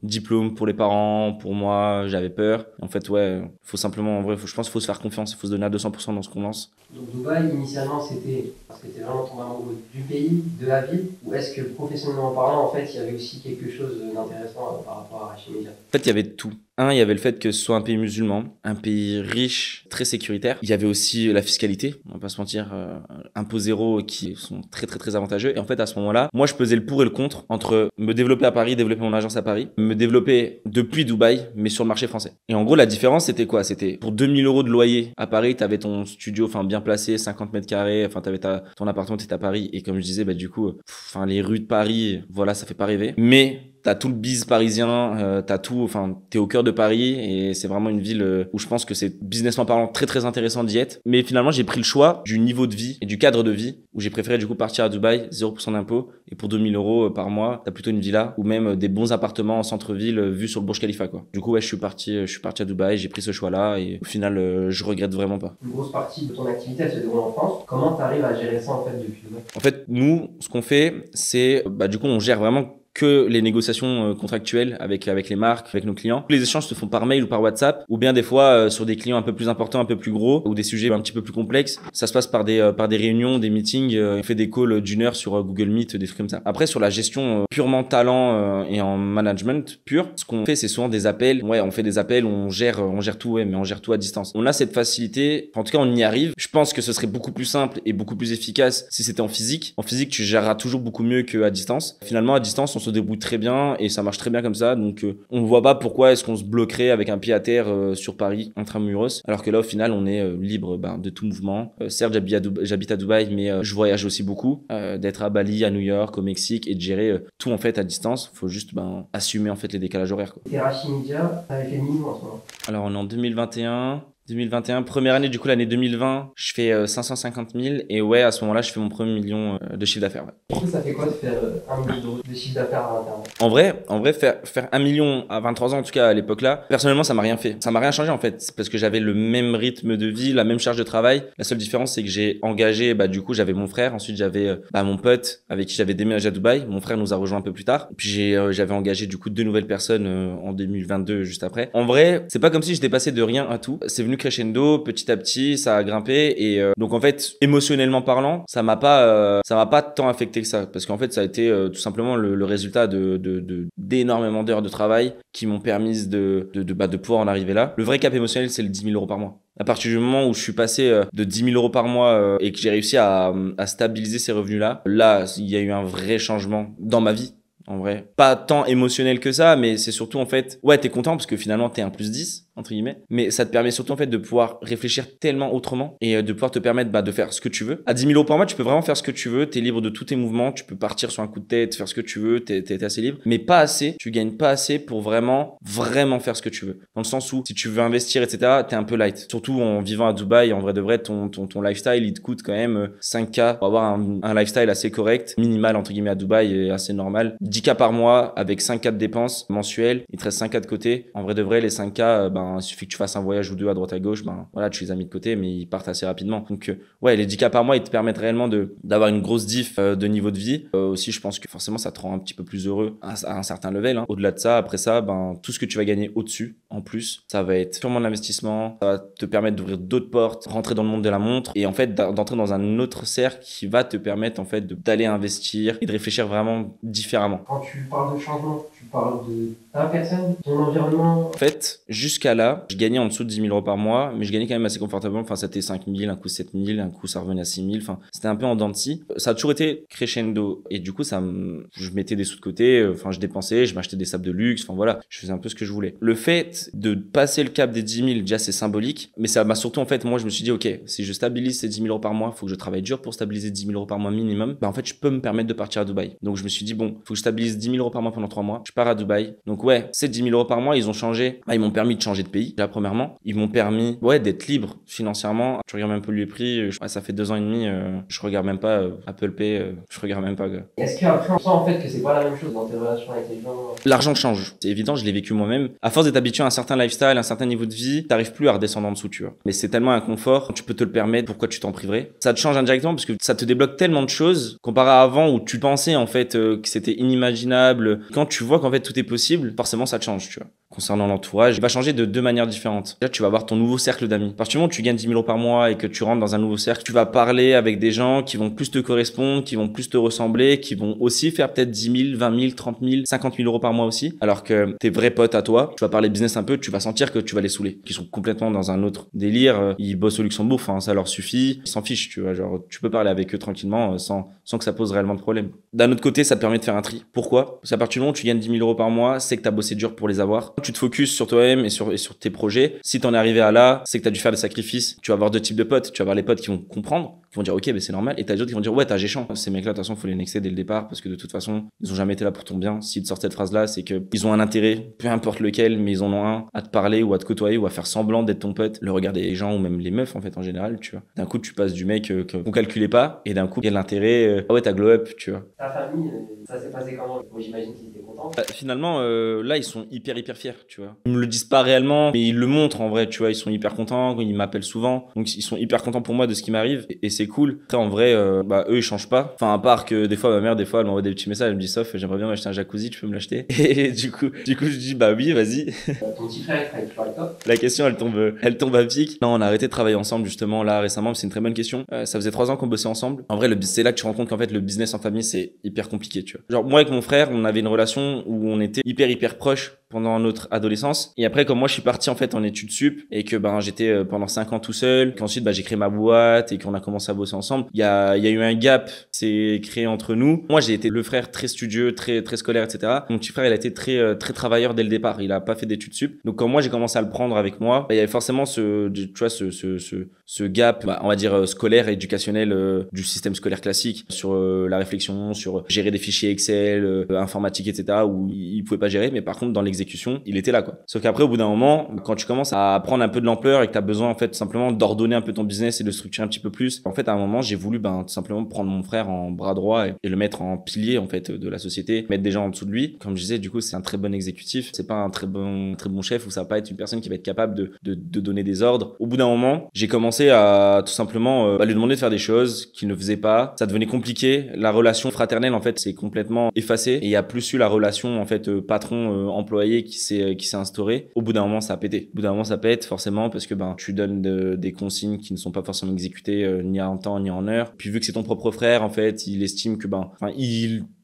diplôme pour les parents, pour moi, j'avais peur. En fait, ouais, faut simplement, en vrai, je pense qu'il faut se faire confiance, il faut se donner à 200% dans ce qu'on lance. Donc Dubaï, initialement, c'était parce que t'es vraiment tombé amoureux du pays, de la ville, ou est-ce que professionnellement parlant, en fait, il y avait aussi quelque chose d'intéressant par rapport à Rachid Media? En fait, il y avait tout. Il y avait le fait que ce soit un pays musulman, un pays riche, très sécuritaire. Il y avait aussi la fiscalité, on va pas se mentir, impôts zéro qui sont très très très avantageux. Et en fait, à ce moment-là, moi, je pesais le pour et le contre entre me développer à Paris, développer mon agence à Paris, me développer depuis Dubaï, mais sur le marché français. Et en gros, la différence, c'était quoi? C'était pour 2000 euros de loyer à Paris, t'avais ton studio, bien placé, 50 mètres carrés, t'avais ton appartement, t'étais à Paris. Et comme je disais, du coup, les rues de Paris, voilà, ça fait pas rêver. Mais t'as tout le bise parisien, t'as tout, t'es au cœur de Paris et c'est vraiment une ville où je pense que c'est businessment parlant très très intéressant d'y être. Mais finalement, j'ai pris le choix du niveau de vie et du cadre de vie où j'ai préféré du coup partir à Dubaï, 0% d'impôt et pour 2000 euros par mois, t'as plutôt une villa ou même des bons appartements en centre-ville vus sur le Burj Khalifa, quoi. Du coup, ouais, je suis parti à Dubaï, j'ai pris ce choix-là et au final, je regrette vraiment pas. Une grosse partie de ton activité, elle se déroule en France. Comment t'arrives à gérer ça en fait depuis Dubaï? En fait, nous, ce qu'on fait, c'est, du coup, on gère vraiment que les négociations contractuelles avec les marques, avec nos clients. Les échanges se font par mail ou par WhatsApp, ou bien des fois sur des clients un peu plus importants, un peu plus gros, ou des sujets un petit peu plus complexes. Ça se passe par des réunions, des meetings. On fait des calls d'une heure sur Google Meet, des trucs comme ça. Après, sur la gestion purement talent et en management pur, ce qu'on fait, c'est souvent des appels. Ouais, on fait des appels, on gère tout, ouais, mais on gère tout à distance. On a cette facilité. En tout cas, on y arrive. Je pense que ce serait beaucoup plus simple et beaucoup plus efficace si c'était en physique. En physique, tu géreras toujours beaucoup mieux qu'à distance. Finalement, à distance, on se débrouille très bien et ça marche très bien comme ça, donc on ne voit pas pourquoi est-ce qu'on se bloquerait avec un pied à terre sur Paris intramuros, alors que là au final on est libre de tout mouvement. Certes, j'habite à Dubaï, mais je voyage aussi beaucoup, d'être à Bali, à New York, au Mexique et de gérer tout en fait à distance. Faut juste assumer en fait les décalages horaires, quoi. Et Rachid Media, t'avais fait le minimum en ce moment? Alors on est en 2021, première année, du coup l'année 2020, je fais 550 000 et ouais, à ce moment-là, je fais mon premier million de chiffre d'affaires. Ouais. Du coup, ça fait quoi de faire 1 million d'euros de chiffre d'affaires à l'interne? En vrai, faire 1 million à 23 ans, en tout cas à l'époque-là, personnellement, ça m'a rien fait. Ça m'a rien changé en fait. C'est parce que j'avais le même rythme de vie, la même charge de travail. La seule différence, c'est que j'ai engagé, du coup, j'avais mon frère. Ensuite, j'avais mon pote avec qui j'avais déménagé à Dubaï. Mon frère nous a rejoint un peu plus tard. Puis j'avais engagé du coup 2 nouvelles personnes en 2022, juste après. En vrai, c'est pas comme si j'étais passé de rien à tout. C'est venu crescendo, petit à petit, ça a grimpé et donc en fait, émotionnellement parlant, ça m'a pas tant affecté que ça, parce qu'en fait, ça a été tout simplement le résultat d'énormément d'heures de travail qui m'ont permis de pouvoir en arriver là. Le vrai cap émotionnel, c'est le 10 000 euros par mois. À partir du moment où je suis passé de 10 000 euros par mois et que j'ai réussi à stabiliser ces revenus-là, là, il y a eu un vrai changement dans ma vie. En vrai, pas tant émotionnel que ça, mais c'est surtout en fait, ouais, t'es content parce que finalement t'es un +10. entre guillemets, mais ça te permet surtout en fait de pouvoir réfléchir tellement autrement et de pouvoir te permettre de faire ce que tu veux. À 10 000 euros par mois, tu peux vraiment faire ce que tu veux, tu es libre de tous tes mouvements, tu peux partir sur un coup de tête, faire ce que tu veux, tu es assez libre, mais pas assez, tu gagnes pas assez pour vraiment faire ce que tu veux. Dans le sens où si tu veux investir, etc., tu es un peu light. Surtout en vivant à Dubaï, en vrai de vrai, ton lifestyle, il te coûte quand même 5K pour avoir un lifestyle assez correct, minimal entre guillemets à Dubaï et assez normal. 10K par mois avec 5K de dépenses mensuelles, il te reste 5K de côté. En vrai de vrai, les 5K, il suffit que tu fasses un voyage ou deux à droite à gauche, voilà, tu les as mis de côté, mais ils partent assez rapidement. Donc ouais, les 10K par mois, ils te permettent réellement d'avoir une grosse diff de niveau de vie. Aussi, je pense que forcément, ça te rend un petit peu plus heureux à un certain level. Hein. Au-delà de ça, après ça, tout ce que tu vas gagner au-dessus, en plus, ça va être purement de l'investissement, ça va te permettre d'ouvrir d'autres portes, rentrer dans le monde de la montre et en fait d'entrer dans un autre cercle qui va te permettre en fait d'aller investir et de réfléchir vraiment différemment. Quand tu parles de changement, tu parles de ta personne, ton environnement. En fait, jusqu'à là, je gagnais en dessous de 10 000 euros par mois, mais je gagnais quand même assez confortablement. Enfin, c'était 5 000, un coup 7 000, un coup ça revenait à 6 000. Enfin, c'était un peu en dents de scie. Ça a toujours été crescendo. Et du coup, je mettais des sous de côté. Enfin, je dépensais, je m'achetais des sables de luxe. Enfin, voilà, je faisais un peu ce que je voulais. Le fait de passer le cap des 10 000, déjà, c'est symbolique. Mais ça m'a surtout, en fait, moi, je me suis dit, OK, si je stabilise ces 10 000 euros par mois, faut que je travaille dur pour stabiliser 10 000 euros par mois minimum. En fait, je peux me permettre de partir à Dubaï. Donc, je me suis dit, bon, faut que je stabilise 10 000 euros par mois pendant 3 mois. Je pars à Dubaï. Donc, ouais, ces 10 000 euros par mois, ils ont changé. Ils m'ont permis de changer de pays, déjà, premièrement. Ils m'ont permis, d'être libre financièrement. Je regarde même peu les prix. Ça fait 2 ans et demi. Je regarde même pas Apple Pay. Je regarde même pas. Est-ce qu'après, on sent en fait que c'est pas la même chose dans tes relations avec les gens? L'argent change. C'est évident, je l'ai vécu moi-même. À force d'être habitué à un certain lifestyle, un certain niveau de vie, t'arrives plus à redescendre en dessous, tu vois. Mais c'est tellement un confort, tu peux te le permettre, pourquoi tu t'en priverais? Ça te change indirectement parce que ça te débloque tellement de choses comparé à avant où tu pensais en fait que c'était inimaginable. Quand tu vois qu'en fait tout est possible, forcément ça te change, tu vois. Concernant l'entourage, il va changer de 2 manières différentes. Là, tu vas avoir ton nouveau cercle d'amis. À partir du moment où tu gagnes 10 000 euros par mois et que tu rentres dans un nouveau cercle, tu vas parler avec des gens qui vont plus te correspondre, qui vont plus te ressembler, qui vont aussi faire peut-être 10 000, 20 000, 30 000, 50 000 euros par mois aussi. Alors que tes vrais potes à toi, tu vas parler business un peu, tu vas sentir que tu vas les saouler. Qui sont complètement dans un autre délire. Ils bossent au Luxembourg, enfin, ça leur suffit. Ils s'en fichent, tu vois. Genre, tu peux parler avec eux tranquillement sans que ça pose réellement de problème. D'un autre côté, ça te permet de faire un tri. Pourquoi? Parce qu'à partir du moment où tu gagnes 10 000 euros par mois, c'est que tu as bossé dur pour les avoir. Tu te focuses sur toi et sur tes projets. Si t'en es arrivé à là, c'est que t'as dû faire des sacrifices. Tu vas avoir 2 types de potes. Tu vas avoir les potes qui vont comprendre, qui vont dire ok, c'est normal, et t'as d'autres qui vont dire ouais, t'as géchant. Ces mecs-là, de toute façon, faut les nexer dès le départ parce que de toute façon, ils ont jamais été là pour ton bien. S'ils te sortent cette phrase-là, c'est que ils ont un intérêt, peu importe lequel, mais ils en ont un à te parler ou à te côtoyer ou à faire semblant d'être ton pote. Le regard des gens ou même les meufs en fait en général, tu vois. D'un coup, tu passes du mec qu'on calculait pas et d'un coup, il y a l'intérêt. Ah ouais, t'as glow up, tu vois. Ta famille, ça s'est passé comment? Moi, j'imagine qu'ils étaient contents. Finalement, là, ils sont hyper fiers, tu vois. Ils me le disent pas réellement, mais ils le montrent en vrai, tu vois. Ils sont hyper contents, ils m'appellent souvent. Donc, ils sont hyper contents pour moi de ce qui m'arrive et c'est cool. Après, en vrai, eux, ils changent pas. Enfin, à part que des fois, ma mère, elle m'envoie des petits messages, elle me dit, Sof, j'aimerais bien m'acheter un jacuzzi, tu peux me l'acheter? Et du coup, je dis, bah oui, vas-y. Ton petit frère, il travaille toujours avec toi? La question, elle tombe à pic. Non, on a arrêté de travailler ensemble, justement, là, récemment. C'est une très bonne question. Ça faisait 3 ans qu'on bossait ensemble. En vrai, c'est là que tu te rends compte qu'en fait, le business en famille, c'est hyper compliqué, tu vois. Genre, moi, avec mon frère, on avait une relation où on était hyper proches pendant notre adolescence. Et après, comme moi, je suis parti en fait en études sup et que j'étais pendant 5 ans tout seul, qu'ensuite j'ai créé ma boîte et qu'on a commencé à bosser ensemble. Il y a eu un gap qui s'est créé entre nous. Moi, j'ai été le frère très studieux, très scolaire, etc. Mon petit frère, il a été très travailleur dès le départ. Il a pas fait d'études sup. Donc quand moi j'ai commencé à le prendre avec moi, il y avait forcément ce gap, on va dire scolaire et éducationnel du système scolaire classique sur la réflexion, sur gérer des fichiers Excel, informatique, etc. où il pouvait pas gérer. Mais par contre, dans l'exécution, il était là, quoi. Sauf qu'après, au bout d'un moment, quand tu commences à prendre un peu de l'ampleur et que tu as besoin, en fait, tout simplement d'ordonner un peu ton business et de structurer un petit peu plus, en fait, à un moment, j'ai voulu, tout simplement prendre mon frère en bras droit et le mettre en pilier, en fait, de la société, mettre des gens en dessous de lui. Comme je disais, du coup, c'est un très bon exécutif. C'est pas un très bon chef ou ça va pas être une personne qui va être capable de donner des ordres. Au bout d'un moment, j'ai commencé à tout simplement lui demander de faire des choses qu'il ne faisait pas. Ça devenait compliqué. La relation fraternelle, en fait, s'est complètement effacée et il y a plus eu la relation, en fait, patron-employé qui s'est instauré. Au bout d'un moment, ça a pété. Au bout d'un moment, ça pète forcément parce que tu donnes des consignes qui ne sont pas forcément exécutées ni en temps ni en heure. Puis vu que c'est ton propre frère, en fait, il estime que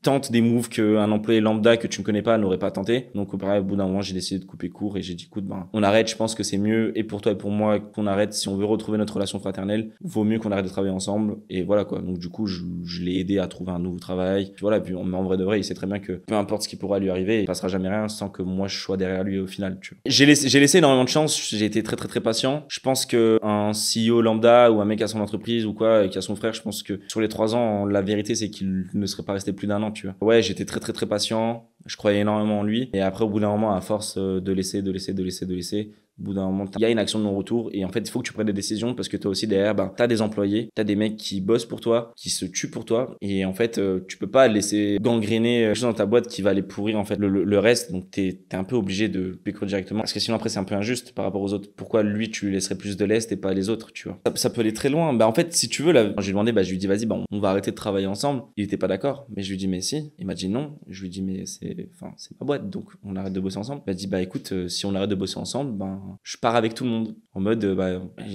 tentes des moves qu'un employé lambda que tu ne connais pas n'aurait pas tenté. Donc pareil, au bout d'un moment, j'ai décidé de couper court et j'ai dit écoute, on arrête. Je pense que c'est mieux et pour toi et pour moi qu'on arrête. Si on veut retrouver notre relation fraternelle, vaut mieux qu'on arrête de travailler ensemble. Et voilà quoi. Donc du coup, je l'ai aidé à trouver un nouveau travail. Voilà, puis en vrai de vrai, il sait très bien que peu importe ce qui pourra lui arriver, il passera jamais rien sans que moi je sois derrière lui au final. Tu vois. J'ai laissé énormément de chance. J'ai été très très très patient. Je pense que un CEO lambda ou un mec à son entreprise ou quoi, qui a son frère, je pense que sur les 3 ans, la vérité c'est qu'il ne serait pas resté plus d'un an, tu vois. Ouais, j'étais très très très patient. Je croyais énormément en lui. Et après, au bout d'un moment, à force de laisser, au bout d'un moment, il y a une action de non-retour et en fait, il faut que tu prennes des décisions parce que toi aussi derrière, t'as des employés, t'as des mecs qui bossent pour toi, qui se tuent pour toi et en fait, tu peux pas laisser gangréner quelque chose dans ta boîte qui va aller pourrir en fait le reste. Donc t'es un peu obligé de pécro directement parce que sinon après c'est un peu injuste par rapport aux autres. Pourquoi lui tu lui laisserais plus de lest et pas les autres, tu vois. Ça peut aller très loin. En fait, si tu veux là, quand j'ai demandé, je lui dis vas-y, on va arrêter de travailler ensemble. Il était pas d'accord, mais je lui dis mais si. Il m'a dit non. Je lui dis mais c'est ma boîte, donc on arrête de bosser ensemble. Il m'a dit écoute, si on arrête de bosser ensemble, je pars avec tout le monde. En mode,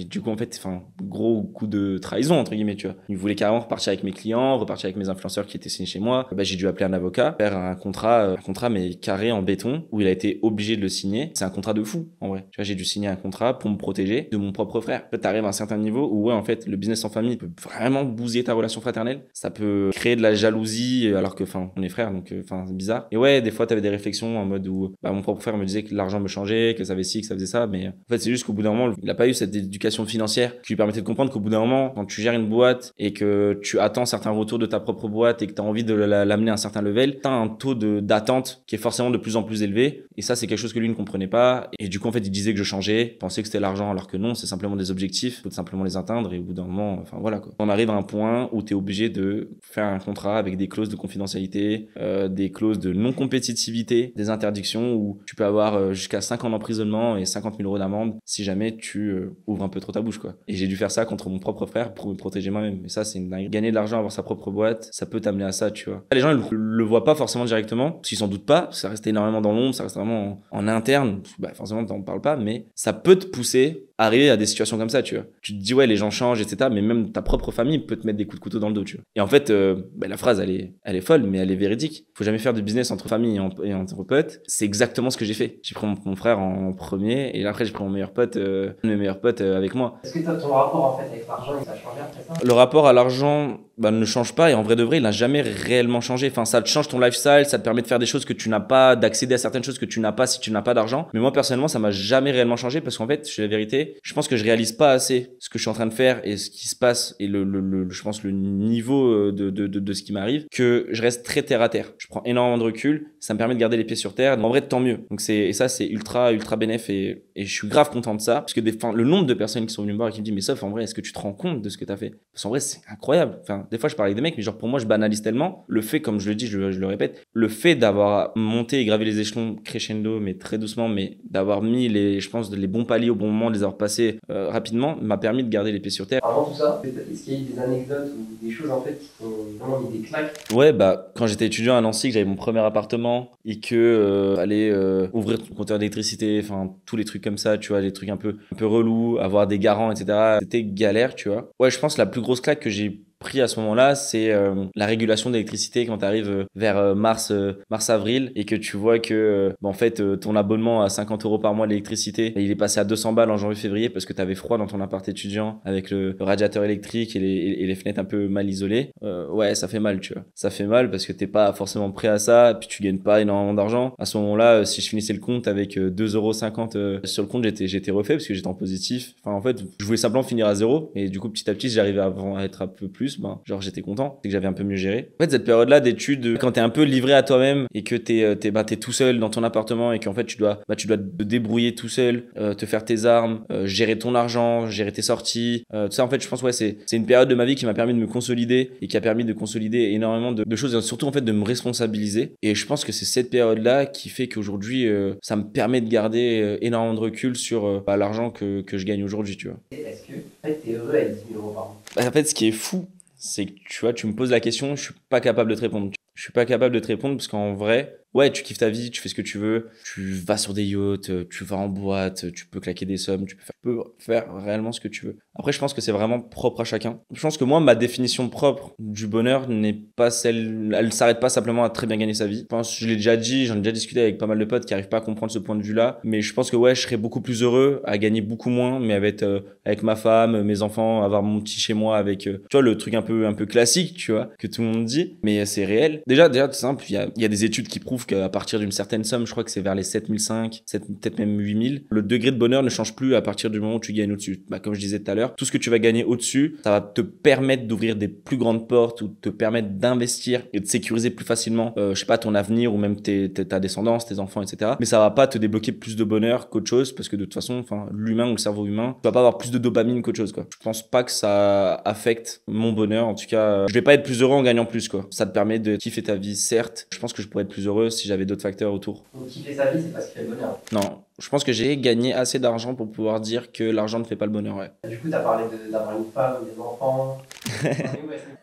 du coup, en fait, gros coup de trahison, entre guillemets, tu vois. Il voulait carrément repartir avec mes clients, repartir avec mes influenceurs qui étaient signés chez moi. J'ai dû appeler un avocat, faire un contrat mais carré en béton, où il a été obligé de le signer. C'est un contrat de fou, en vrai. Tu vois, j'ai dû signer un contrat pour me protéger de mon propre frère. En fait, t'arrives à un certain niveau où, ouais, en fait, le business en famille peut vraiment bousiller ta relation fraternelle. Ça peut créer de la jalousie, alors que, on est frères, donc, c'est bizarre. Et ouais, des fois, t'avais des réflexions en mode où, mon propre frère me disait que l'argent me changeait, que ça avait ci, que ça faisait ça, mais en fait, c'est juste qu'au bout d'un moment, il a pas eu cette éducation financière qui lui permettait de comprendre qu'au bout d'un moment, quand tu gères une boîte et que tu attends certains retours de ta propre boîte et que tu as envie de l'amener à un certain level, tu as un taux d'attente qui est forcément de plus en plus élevé. Et ça, c'est quelque chose que lui ne comprenait pas. Et du coup, en fait, il disait que je changeais, pensait que c'était l'argent, alors que non, c'est simplement des objectifs, faut simplement les atteindre. Et au bout d'un moment, voilà quoi. On arrive à un point où tu es obligé de faire un contrat avec des clauses de confidentialité, des clauses de non-compétitivité, des interdictions où tu peux avoir jusqu'à 5 ans d'emprisonnement et 50 000 € d'amende si jamais tu ouvres un peu trop ta bouche, quoi. Et j'ai dû faire ça contre mon propre frère pour me protéger moi-même. Et ça, c'est une dingue. Gagner de l'argent, avoir sa propre boîte, ça peut t'amener à ça, tu vois. Les gens, ils le voient pas forcément directement, parce qu'ils s'en doutent pas. Ça reste énormément dans l'ombre, ça reste vraiment en interne. Forcément, t'en parles pas, mais ça peut te pousser à arriver à des situations comme ça, tu vois. Tu te dis, ouais, les gens changent, etc. Mais même ta propre famille peut te mettre des coups de couteau dans le dos, tu vois. Et en fait, la phrase, elle est folle, mais elle est véridique. Faut jamais faire de business entre famille et entre potes. C'est exactement ce que j'ai fait. J'ai pris mon frère en premier, et après, j'ai pris mon meilleur pote, mes meilleurs potes avec moi. Est-ce que ton rapport en fait avec l'argent, ça a changé après ça? Le rapport à l'argent ne change pas et en vrai de vrai, il n'a jamais réellement changé. Ça te change ton lifestyle, ça te permet de faire des choses que tu n'as pas, d'accéder à certaines choses que tu n'as pas si tu n'as pas d'argent. Mais moi, personnellement, ça m'a jamais réellement changé parce qu'en fait, je suis la vérité, je pense que je réalise pas assez ce que je suis en train de faire et ce qui se passe et je pense le niveau de ce qui m'arrive, que je reste très terre à terre. Je prends énormément de recul, ça me permet de garder les pieds sur terre. En vrai, tant mieux. Donc ça, c'est ultra bénéf et je suis grave content de ça parce que le nombre de personnes qui sont venues me voir et qui me disent mais Soph, en vrai, est-ce que tu te rends compte de ce que t'as fait? Parce qu'en vrai, c'est incroyable. Des fois, je parle avec des mecs, mais genre pour moi, je banalise tellement le fait, comme je le dis, je le répète, le fait d'avoir monté et gravé les échelons crescendo, mais très doucement, mais d'avoir mis je pense, les bons paliers au bon moment, de les avoir passés rapidement, m'a permis de garder les pieds sur terre. Avant tout ça, est-ce qu'il y a eu des anecdotes ou des choses en fait qui t'ont vraiment mis des claques? Ouais, quand j'étais étudiant à Nancy, que j'avais mon premier appartement et que aller ouvrir ton compteur d'électricité, tous les trucs comme ça, tu vois, les trucs un peu relous, avoir des garants, etc. C'était galère, tu vois. Ouais, je pense que la plus grosse claque que j'ai pris à ce moment-là, c'est la régulation d'électricité quand tu arrives vers mars-avril et que tu vois que en fait ton abonnement à 50 € par mois d'électricité, il est passé à 200 balles en janvier-février parce que tu avais froid dans ton appart étudiant avec le radiateur électrique et les fenêtres un peu mal isolées. Ouais, ça fait mal, tu vois. Ça fait mal parce que t'es pas forcément prêt à ça, puis tu gagnes pas énormément d'argent. À ce moment-là, si je finissais le compte avec 2,50 € sur le compte, j'étais refait parce que j'étais en positif. En fait, je voulais simplement finir à zéro et du coup, petit à petit, j'arrivais à être un peu plus, genre j'étais content, c'est que j'avais un peu mieux géré. En fait, cette période-là d'études, quand t'es un peu livré à toi-même et que t'es tout seul dans ton appartement et qu'en fait tu dois te débrouiller tout seul, te faire tes armes, gérer ton argent, gérer tes sorties, tout ça. En fait, je pense c'est une période de ma vie qui m'a permis de me consolider et qui a permis de consolider énormément de choses et surtout en fait de me responsabiliser. Et je pense que c'est cette période-là qui fait qu'aujourd'hui ça me permet de garder énormément de recul sur l'argent que je gagne aujourd'hui, tu vois. Est-ce que en fait, t'es heureux avec 10 000 € par an? En fait, ce qui est fou, c'est que tu vois, tu me poses la question, je suis pas capable de te répondre. Je suis pas capable de te répondre parce qu'en vrai, ouais, tu kiffes ta vie, tu fais ce que tu veux, tu vas sur des yachts, tu vas en boîte, tu peux claquer des sommes, tu peux faire réellement ce que tu veux. Après, je pense que c'est vraiment propre à chacun. Je pense que moi, ma définition propre du bonheur n'est pas celle, elle s'arrête pas simplement à très bien gagner sa vie. Je pense, je l'ai déjà dit, j'en ai déjà discuté avec pas mal de potes qui arrivent pas à comprendre ce point de vue-là, mais je pense que ouais, je serais beaucoup plus heureux à gagner beaucoup moins, mais avec ma femme, mes enfants, avoir mon petit chez moi avec, tu vois, le truc un peu classique, tu vois, que tout le monde dit, mais c'est réel. Déjà, tout simple, il y a des études qui prouvent qu'à partir d'une certaine somme, je crois que c'est vers les 7005, peut-être même 8000, le degré de bonheur ne change plus à partir du moment où tu gagnes au-dessus. Bah, comme je disais tout à l'heure, tout ce que tu vas gagner au-dessus, ça va te permettre d'ouvrir des plus grandes portes ou te permettre d'investir et de sécuriser plus facilement, je sais pas, ton avenir ou même ta descendance, tes enfants, etc. Mais ça va pas te débloquer plus de bonheur qu'autre chose parce que de toute façon, enfin, l'humain ou le cerveau humain, tu vas pas avoir plus de dopamine qu'autre chose, quoi. Je pense pas que ça affecte mon bonheur. En tout cas, je vais pas être plus heureux en gagnant plus, quoi. Ça te permet de kiffer ta vie, certes. Je pense que je pourrais être plus heureux si j'avais d'autres facteurs autour. Donc kiffer sa vie, c'est pas ce qui fait le bonheur. Non. Je pense que j'ai gagné assez d'argent pour pouvoir dire que l'argent ne fait pas le bonheur, ouais. Du coup, t'as parlé d'avoir une femme, des enfants.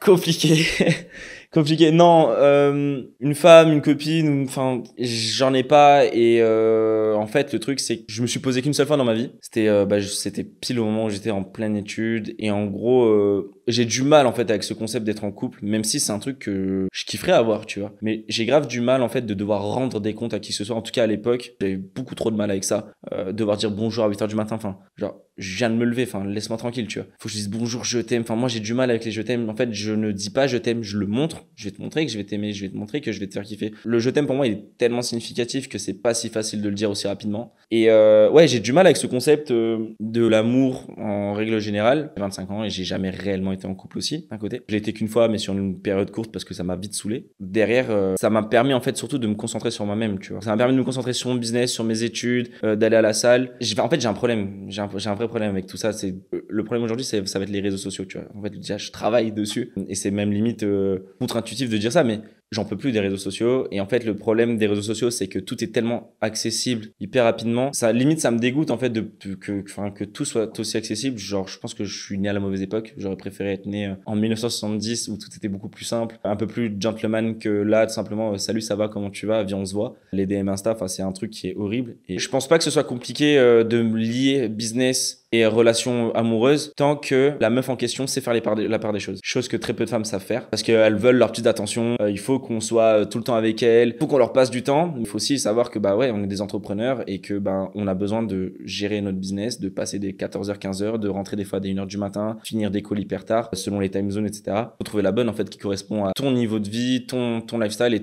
Compliqué. Compliqué. Non, une femme, une copine, enfin, j'en ai pas. Et en fait, le truc, c'est que je me suis posé qu'une seule fois dans ma vie. C'était pile au moment où j'étais en pleine étude. Et en gros, j'ai du mal en fait avec ce concept d'être en couple, même si c'est un truc que je kifferais avoir, tu vois. Mais j'ai grave du mal en fait de devoir rendre des comptes à qui que ce soit. En tout cas, à l'époque, j'avais beaucoup trop de mal avec ça. Devoir dire bonjour à 8h du matin. Enfin, genre, je viens de me lever. Enfin, laisse-moi tranquille, tu vois. Faut que je dise bonjour, je t'aime. Enfin, moi, j'ai du mal avec les je t'aime. En fait, je ne dis pas je t'aime, je le montre. Je vais te montrer que je vais t'aimer. Je vais te montrer que je vais te faire kiffer. Le je t'aime pour moi, il est tellement significatif que c'est pas si facile de le dire aussi rapidement. Et ouais, j'ai du mal avec ce concept de l'amour en règle générale. J'ai 25 ans et j'ai jamais réellement été en couple aussi, d'un côté. Je l'ai été qu'une fois, mais sur une période courte parce que ça m'a vite saoulé. Derrière, ça m'a permis en fait surtout de me concentrer sur moi-même, tu vois. Ça m'a permis de me concentrer sur mon business, sur mes études, d'aller à la salle. En fait, j'ai un problème. J'ai un vrai problème avec tout ça. Le problème aujourd'hui, ça va être les réseaux sociaux, tu vois. En fait, déjà, je travaille dessus et c'est même limite contre-intuitif de dire ça, mais j'en peux plus des réseaux sociaux. Et en fait, le problème des réseaux sociaux, c'est que tout est tellement accessible hyper rapidement. Ça, limite, ça me dégoûte, en fait, que tout soit aussi accessible. Genre, je pense que je suis né à la mauvaise époque. J'aurais préféré être né en 1970 où tout était beaucoup plus simple, un peu plus gentleman que là, tout simplement, salut, ça va, comment tu vas? Viens, on se voit. Les DM Insta, enfin, c'est un truc qui est horrible. Et je pense pas que ce soit compliqué de me lier business et relations amoureuses tant que la meuf en question sait faire la part des choses. Chose que très peu de femmes savent faire parce qu'elles veulent leur petite attention. Il faut qu'on soit tout le temps avec elles. Il faut qu'on leur passe du temps. Il faut aussi savoir que bah ouais, on est des entrepreneurs et que bah on a besoin de gérer notre business, de passer des 14h, 15h, de rentrer des fois à 1h du matin, finir des calls hyper tard selon les time zones, etc. Faut trouver la bonne en fait qui correspond à ton niveau de vie, ton lifestyle et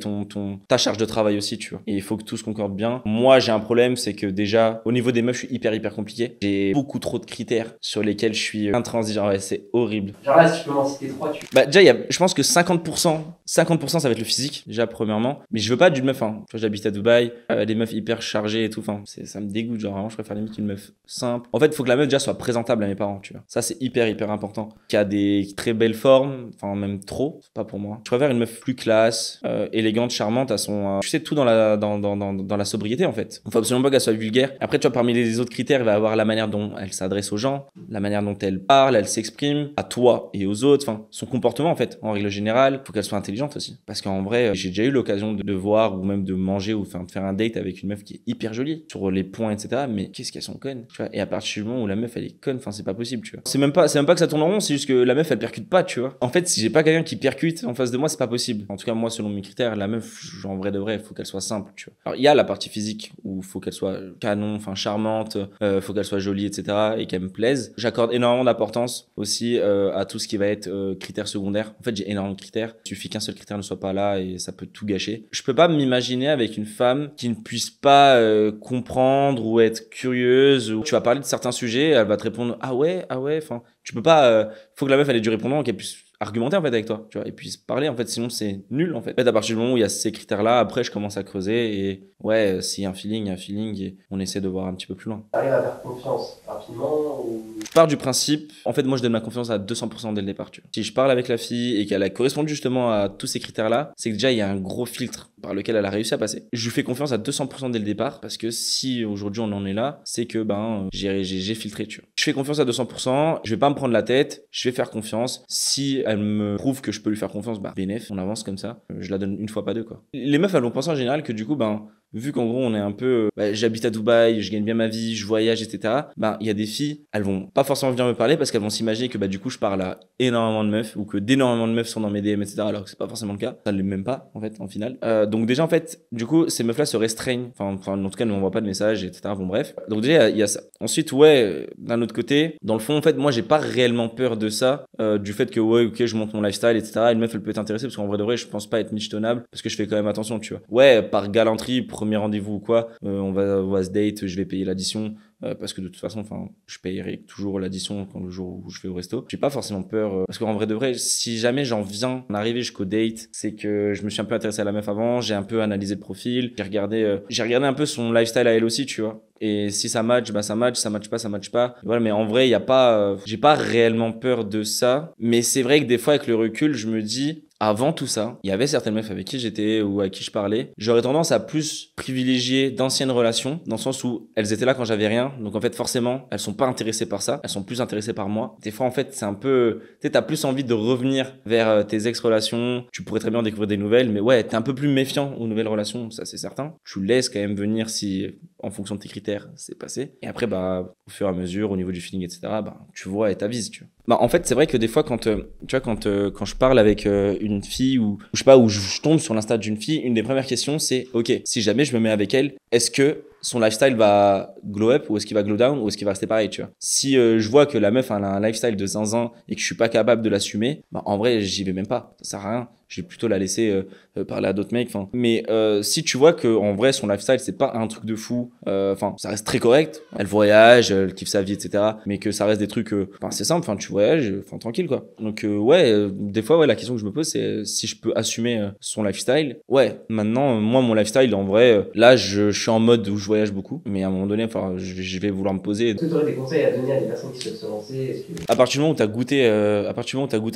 ta charge de travail aussi, tu vois. Et il faut que tout se concorde bien. Moi, j'ai un problème, c'est que déjà au niveau des meufs, je suis hyper compliqué. J'ai beaucoup trop de critères sur lesquels je suis intransigeant. Ouais, c'est horrible. Genre là, si tu peux m'en citer 3, Bah, déjà, je pense que 50%, ça va être le physique, déjà, premièrement. Mais je veux pas d'une meuf, hein. Tu vois, j'habite à Dubaï, des meufs hyper chargées et tout. Enfin, ça me dégoûte. Genre, vraiment, je préfère limite une meuf simple. En fait, il faut que la meuf, déjà, soit présentable à mes parents, tu vois. Ça, c'est hyper important. Qui a des très belles formes, enfin, même trop. C'est pas pour moi. Je préfère une meuf plus classe, élégante, charmante, à son, tu sais, tout dans la sobriété, en fait. Il faut absolument pas qu'elle soit vulgaire. Après, tu vois, parmi les autres critères, il va y avoir la manière dont elle s'adresse aux gens, la manière dont elle parle, elle s'exprime à toi et aux autres, enfin son comportement en fait, en règle générale, faut qu'elle soit intelligente aussi. Parce qu'en vrai, j'ai déjà eu l'occasion de voir ou même de manger ou de faire un date avec une meuf qui est hyper jolie sur les points, etc. Mais qu'est-ce qu'elles sont connes, tu vois. Et à partir du moment où la meuf elle est conne, enfin c'est pas possible, tu vois. C'est même pas que ça tourne en rond, c'est juste que la meuf elle percute pas, tu vois. En fait, si j'ai pas quelqu'un qui percute en face de moi, c'est pas possible. En tout cas, moi selon mes critères, la meuf, en vrai de vrai, faut qu'elle soit simple, tu vois. Alors il y a la partie physique où faut qu'elle soit canon, enfin charmante, faut qu'elle soit jolie, etc. et qu'elle me plaise. J'accorde énormément d'importance aussi à tout ce qui va être critères secondaires. En fait, j'ai énormément de critères. Il suffit qu'un seul critère ne soit pas là et ça peut tout gâcher. Je peux pas m'imaginer avec une femme qui ne puisse pas comprendre ou être curieuse. Ou tu vas parler de certains sujets, elle va te répondre ah ouais. Enfin, tu peux pas. Faut que la meuf elle ait du répondant, qu'elle puisse argumenter en fait avec toi, tu vois, et puis parler en fait, sinon c'est nul en fait. En fait, à partir du moment où il y a ces critères là, après je commence à creuser et ouais, s'il y a un feeling et on essaie de voir un petit peu plus loin. T'arrives à faire confiance rapidement ou Je pars du principe, en fait, moi, je donne ma confiance à 200% dès le départ, tu vois. Si je parle avec la fille et qu'elle a correspondu justement à tous ces critères-là, c'est que déjà, il y a un gros filtre par lequel elle a réussi à passer. Je lui fais confiance à 200% dès le départ parce que si aujourd'hui on en est là, c'est que j'ai filtré, tu vois. Je fais confiance à 200%, je vais pas me prendre la tête, je vais faire confiance. Si elle me prouve que je peux lui faire confiance, bénef, on avance comme ça. Je la donne une fois, pas deux, quoi. Les meufs, elles vont penser en général que du coup, vu qu'en gros on est un peu j'habite à Dubaï, je gagne bien ma vie, je voyage, etc. Il y a des filles, elles vont pas forcément venir me parler parce qu'elles vont s'imaginer que du coup je parle à énormément de meufs ou que d'énormément de meufs sont dans mes DM, etc. alors que c'est pas forcément le cas. Ça ne l'est même pas en fait en final. Donc déjà en fait du coup ces meufs là se restreignent, enfin en tout cas ne m'envoient pas de messages, etc. Bon bref. Donc déjà il y a ça. Ensuite d'un autre côté, dans le fond en fait moi j'ai pas réellement peur de ça, du fait que ok je monte mon lifestyle, etc. Une meuf elle peut être intéressée parce qu'en vrai de vrai je pense pas être michetonnable parce que je fais quand même attention, tu vois. Par galanterie, premier rendez-vous ou quoi, on va se date, je vais payer l'addition parce que de toute façon je payerai toujours l'addition quand le jour où je vais au resto. J'ai pas forcément peur parce qu'en vrai de vrai si jamais j'en viens en arriver jusqu'au date, c'est que je me suis un peu intéressé à la meuf avant, j'ai un peu analysé le profil, j'ai regardé un peu son lifestyle à elle aussi, tu vois. Et si ça match, ça match pas, ça match pas. Voilà, mais en vrai, il y a pas j'ai pas réellement peur de ça, mais c'est vrai que des fois avec le recul, je me dis avant tout ça, il y avait certaines meufs avec qui j'étais ou avec qui je parlais. J'aurais tendance à plus privilégier d'anciennes relations, dans le sens où elles étaient là quand j'avais rien. Donc en fait, forcément, elles sont pas intéressées par ça. Elles sont plus intéressées par moi. Des fois, en fait, c'est un peu... Tu sais, t'as plus envie de revenir vers tes ex-relations. Tu pourrais très bien découvrir des nouvelles, mais ouais, t'es un peu plus méfiant aux nouvelles relations, ça c'est certain. Tu laisses quand même venir si, en fonction de tes critères, c'est passé. Et après, au fur et à mesure, au niveau du feeling, etc., tu vois et t'avises, tu vois. En fait, c'est vrai que des fois, quand je parle avec une fille ou je sais pas, où je tombe sur l'insta d'une fille, une des premières questions, c'est ok, si jamais je me mets avec elle, est-ce que son lifestyle va glow up ou est-ce qu'il va glow down ou est-ce qu'il va rester pareil, tu vois. Si je vois que la meuf elle a un lifestyle de zinzin et que je suis pas capable de l'assumer, en vrai, j'y vais même pas. Ça sert à rien. Je vais plutôt la laisser parler à d'autres mecs. Mais si tu vois que en vrai son lifestyle c'est pas un truc de fou, ça reste très correct. Elle voyage, elle kiffe sa vie, etc. Mais que ça reste des trucs, c'est simple. Tu voyages, tranquille quoi. Donc des fois la question que je me pose c'est si je peux assumer son lifestyle. Ouais. Maintenant moi mon lifestyle en vrai, là je suis en mode où je voyage beaucoup, mais à un moment donné, je vais vouloir me poser. Est-ce que tu aurais des conseils à donner à des personnes qui souhaitent se lancer? À partir du moment où tu as goûté,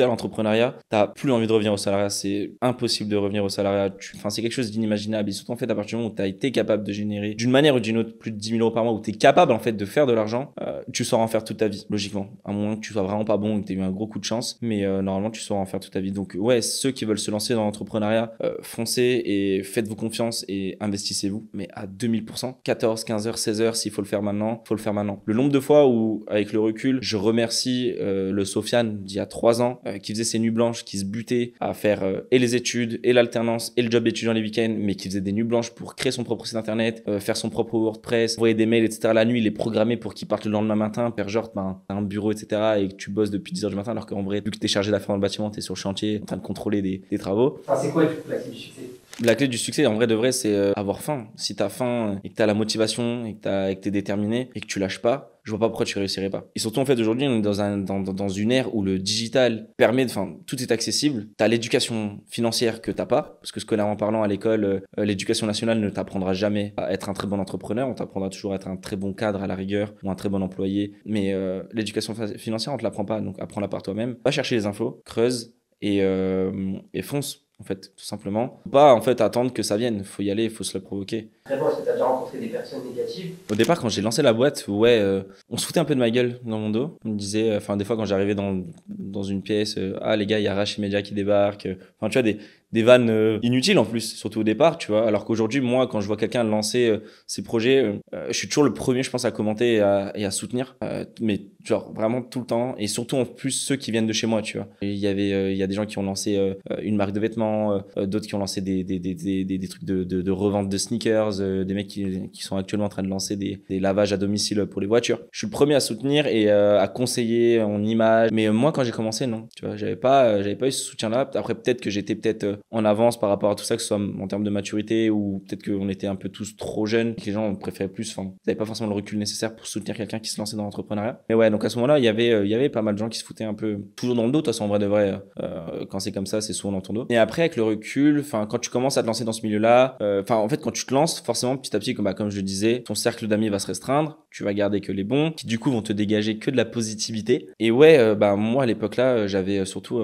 à l'entrepreneuriat, t'as plus envie de revenir au salariat. C'est impossible de revenir au salariat. C'est quelque chose d'inimaginable. Et surtout, en fait, à partir du moment où tu as été capable de générer, d'une manière ou d'une autre, plus de 10 000 euros par mois, où tu es capable, en fait, de faire de l'argent, tu sauras en faire toute ta vie, logiquement. À moins que tu sois vraiment pas bon et que tu aies eu un gros coup de chance. Mais normalement, tu sauras en faire toute ta vie. Donc, ouais, ceux qui veulent se lancer dans l'entrepreneuriat, foncez et faites-vous confiance et investissez-vous. Mais à 2000%, 14, 15 heures, 16 heures, s'il faut le faire maintenant, faut le faire maintenant. Le nombre de fois où, avec le recul, je remercie le Sofiane d'il y a 3 ans, qui faisait ses nuits blanches, qui se butait à faire et les études, et l'alternance, et le job étudiant les week-ends, mais qui faisait des nuits blanches pour créer son propre site internet, faire son propre WordPress, envoyer des mails, etc. La nuit, il est programmé pour qu'il parte le lendemain matin, genre, t'as un bureau, etc. et que tu bosses depuis 10 heures du matin, alors qu'en vrai, vu que t'es chargé d'affaires dans le bâtiment, t'es sur le chantier, en train de contrôler des travaux. C'est quoi, du coup, la clé du succès? La clé du succès, en vrai de vrai, c'est avoir faim. Si t'as faim et que t'as la motivation et que t'es déterminé et que tu lâches pas, je vois pas pourquoi tu réussirais pas. Et surtout, en fait, aujourd'hui, on est dans une ère où le digital permet tout est accessible. T'as l'éducation financière que t'as pas, parce que scolairement parlant, à l'école, l'éducation nationale ne t'apprendra jamais à être un très bon entrepreneur. On t'apprendra toujours à être un très bon cadre à la rigueur ou un très bon employé. Mais l'éducation financière, on te l'apprend pas. Donc, apprends-la par toi-même. Va chercher les infos, creuse et fonce. En fait, tout simplement. Faut pas, en fait, attendre que ça vienne. Faut y aller, faut se le provoquer. Très bon, est-ce que tu as déjà rencontré des personnes négatives? Au départ, quand j'ai lancé la boîte, on se foutait un peu de ma gueule dans mon dos. On me disait, des fois, quand j'arrivais dans une pièce, les gars, il y a Rachimedia qui débarque. Tu vois, des vannes inutiles en plus, surtout au départ, tu vois. Alors qu'aujourd'hui, moi, quand je vois quelqu'un lancer ses projets, je suis toujours le premier, je pense, à commenter et à soutenir. Mais genre, vraiment tout le temps. Et surtout, en plus, ceux qui viennent de chez moi, tu vois. Il y a des gens qui ont lancé une marque de vêtements, d'autres qui ont lancé des trucs de revente de sneakers, des mecs qui sont actuellement en train de lancer des lavages à domicile pour les voitures. Je suis le premier à soutenir et à conseiller en image. Mais moi, quand j'ai commencé, non. Tu vois, j'avais pas eu ce soutien-là. Après, peut-être que j'étais en avance par rapport à tout ça, que ce soit en termes de maturité ou peut-être qu'on était un peu tous trop jeunes, que les gens préféraient plus, ils n'avaient pas forcément le recul nécessaire pour soutenir quelqu'un qui se lançait dans l'entrepreneuriat. Mais ouais, donc à ce moment-là, il y avait pas mal de gens qui se foutaient un peu toujours dans le dos. De toute façon, en vrai de vrai, quand c'est comme ça, c'est souvent dans ton dos. Et après, avec le recul, quand tu commences à te lancer dans ce milieu-là, en fait, quand tu te lances, forcément, petit à petit, comme je le disais, ton cercle d'amis va se restreindre, tu vas garder que les bons, qui du coup vont te dégager que de la positivité. Et ouais, moi à l'époque là, j'avais surtout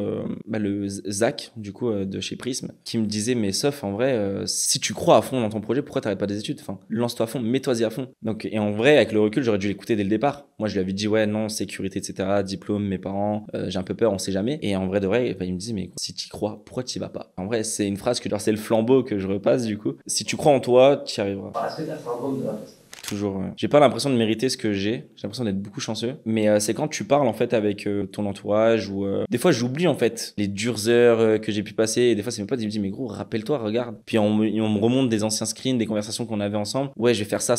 le Zach, du coup, de chez Prism, qui me disait, mais sauf en vrai, si tu crois à fond dans ton projet, pourquoi t'arrêtes pas des études? Enfin, lance-toi à fond, mets-toi-y à fond. Donc, et en vrai, avec le recul, j'aurais dû l'écouter dès le départ. Moi, je lui avais dit, ouais, non, sécurité, etc., diplôme, mes parents, j'ai un peu peur, on sait jamais. Et en vrai de vrai, il me disait, mais si t'y crois, pourquoi t'y vas pas? En vrai, c'est une phrase que, genre, c'est le flambeau que je repasse, du coup. Si tu crois en toi, t'y arriveras. Est-ce que t'as le syndrome de l'imposteur? Toujours, ouais. J'ai pas l'impression de mériter ce que j'ai l'impression d'être beaucoup chanceux, mais c'est quand tu parles en fait avec ton entourage ou des fois j'oublie en fait les dures heures que j'ai pu passer et des fois c'est mes potes ils me disent mais gros rappelle-toi regarde, puis on me remonte des anciens screens, des conversations qu'on avait ensemble, ouais je vais faire ça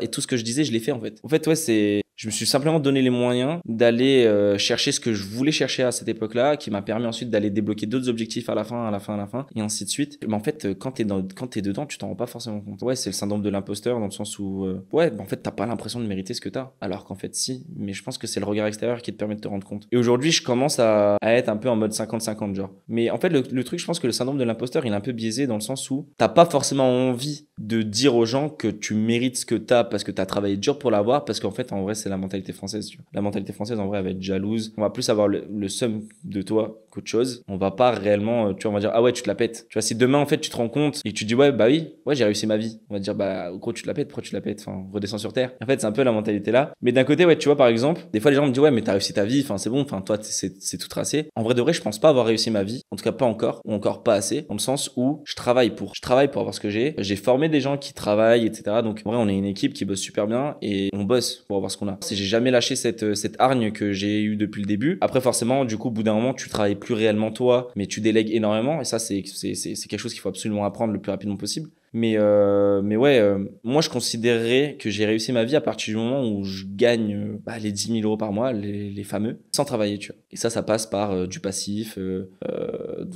et tout ce que je disais je l'ai fait en fait ouais c'est je me suis simplement donné les moyens d'aller chercher ce que je voulais chercher à cette époque-là, qui m'a permis ensuite d'aller débloquer d'autres objectifs à la fin, et ainsi de suite. Mais en fait, quand t'es dedans, tu t'en rends pas forcément compte. Ouais, c'est le syndrome de l'imposteur dans le sens où, en fait, t'as pas l'impression de mériter ce que t'as. Alors qu'en fait, si. Mais je pense que c'est le regard extérieur qui te permet de te rendre compte. Et aujourd'hui, je commence à être un peu en mode 50-50, genre. Mais en fait, le truc, je pense que le syndrome de l'imposteur, il est un peu biaisé dans le sens où t'as pas forcément envie de dire aux gens que tu mérites ce que t'as parce que t'as travaillé dur pour l'avoir, parce qu'en fait, en vrai, c'est la mentalité française. La mentalité française, en vrai, elle va être jalouse. On va plus avoir le seum de toi qu'autre chose. On va pas réellement, tu vois, on va dire, ah ouais, tu te la pètes. Tu vois, si demain, en fait, tu te rends compte et que tu dis, ouais, bah oui, ouais, j'ai réussi ma vie. On va te dire, bah, gros, tu te la pètes, pourquoi tu te la pètes? Enfin, redescends sur terre. En fait, c'est un peu la mentalité là. Mais d'un côté, ouais, tu vois, par exemple, des fois, les gens me disent, ouais, mais t'as réussi ta vie, enfin, c'est bon, enfin, toi, c'est tout tracé. En vrai de vrai, je pense pas avoir réussi ma vie. En tout cas, pas encore, ou encore pas assez, dans le sens où je travaille pour avoir ce que j'ai. J'ai formé des gens qui travaillent, etc. Donc, en vrai, on est une équipe qui bosse super bien et on bosse pour avoir ce qu'on a. Si j'ai jamais lâché cette hargne que j'ai eue depuis le début. Après, forcément, du coup, au bout d'un moment, tu travailles plus réellement toi, mais tu délègues énormément. Et ça, c'est quelque chose qu'il faut absolument apprendre le plus rapidement possible. Mais ouais, moi, je considérerais que j'ai réussi ma vie à partir du moment où je gagne les 10 000 euros par mois, les fameux, sans travailler, tu vois. Et ça passe par du passif, de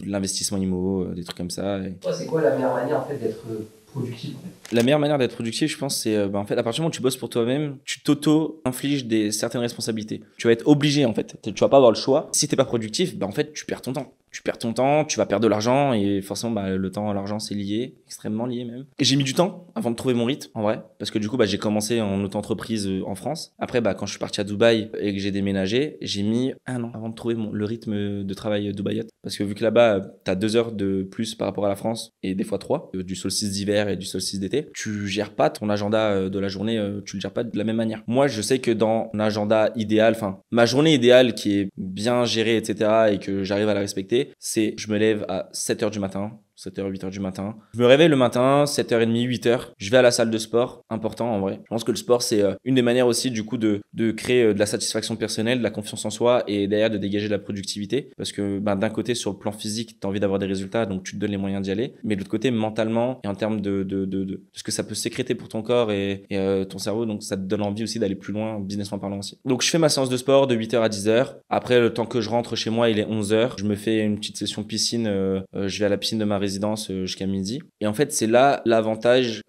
l'investissement immo, des trucs comme ça. Et... Toi, c'est quoi la meilleure manière, en fait, d'être productif, en fait? La meilleure manière d'être productif, je pense, c'est en fait, à partir du moment où tu bosses pour toi-même, tu t'auto-infliges certaines responsabilités. Tu vas être obligé, en fait. Tu vas pas avoir le choix. Si t'es pas productif, en fait, tu perds ton temps. Tu vas perdre de l'argent et forcément, le temps, l'argent, c'est lié, extrêmement lié même. Et j'ai mis du temps avant de trouver mon rythme, en vrai, parce que du coup, j'ai commencé en auto-entreprise en France. Après, quand je suis parti à Dubaï et que j'ai déménagé, j'ai mis 1 an avant de trouver le rythme de travail Dubaïote. Parce que vu que là-bas, t'as 2 heures de plus par rapport à la France et des fois 3, du solstice d'hiver et du solstice d'été, tu gères pas ton agenda de la journée, tu le gères pas de la même manière. Moi, je sais que dans un agenda idéal, enfin, ma journée idéale qui est bien gérée, etc., et que j'arrive à la respecter, c'est je me lève à 7h du matin, 7h, 8h du matin. Je me réveille le matin, 7h30, 8h. Je vais à la salle de sport, important en vrai. Je pense que le sport, c'est une des manières aussi du coup de créer de la satisfaction personnelle, de la confiance en soi et derrière de dégager de la productivité. Parce que d'un côté, sur le plan physique, tu as envie d'avoir des résultats, donc tu te donnes les moyens d'y aller. Mais de l'autre côté, mentalement et en termes de ce que ça peut sécréter pour ton corps et ton cerveau, donc ça te donne envie aussi d'aller plus loin, businessment parlant aussi. Donc je fais ma séance de sport de 8h à 10h. Après, le temps que je rentre chez moi, il est 11h. Je me fais une petite session piscine. Je vais à la piscine de ma résidence jusqu'à midi. Et en fait, c'est là l'avantage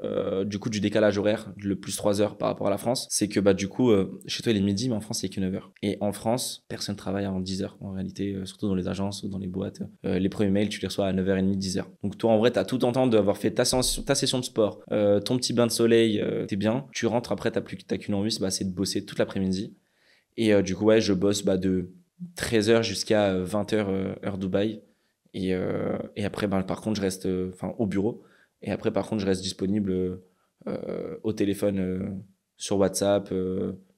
du coup du décalage horaire, le plus 3 heures par rapport à la France. C'est que du coup, chez toi, il est midi, mais en France, il est que 9 heures. Et en France, personne travaille avant 10 heures en réalité, surtout dans les agences ou dans les boîtes. Les premiers mails, tu les reçois à 9h30, 10h. Donc toi, en vrai, t'as tout le temps d'avoir fait ta session de sport, ton petit bain de soleil, t'es bien. Tu rentres après, t'as qu'une envie, c'est de bosser toute l'après-midi. Et du coup, ouais, je bosse de 13h jusqu'à 20h heure Dubaï. Et après, par contre, je reste au bureau. Et après, par contre, je reste disponible au téléphone, sur WhatsApp.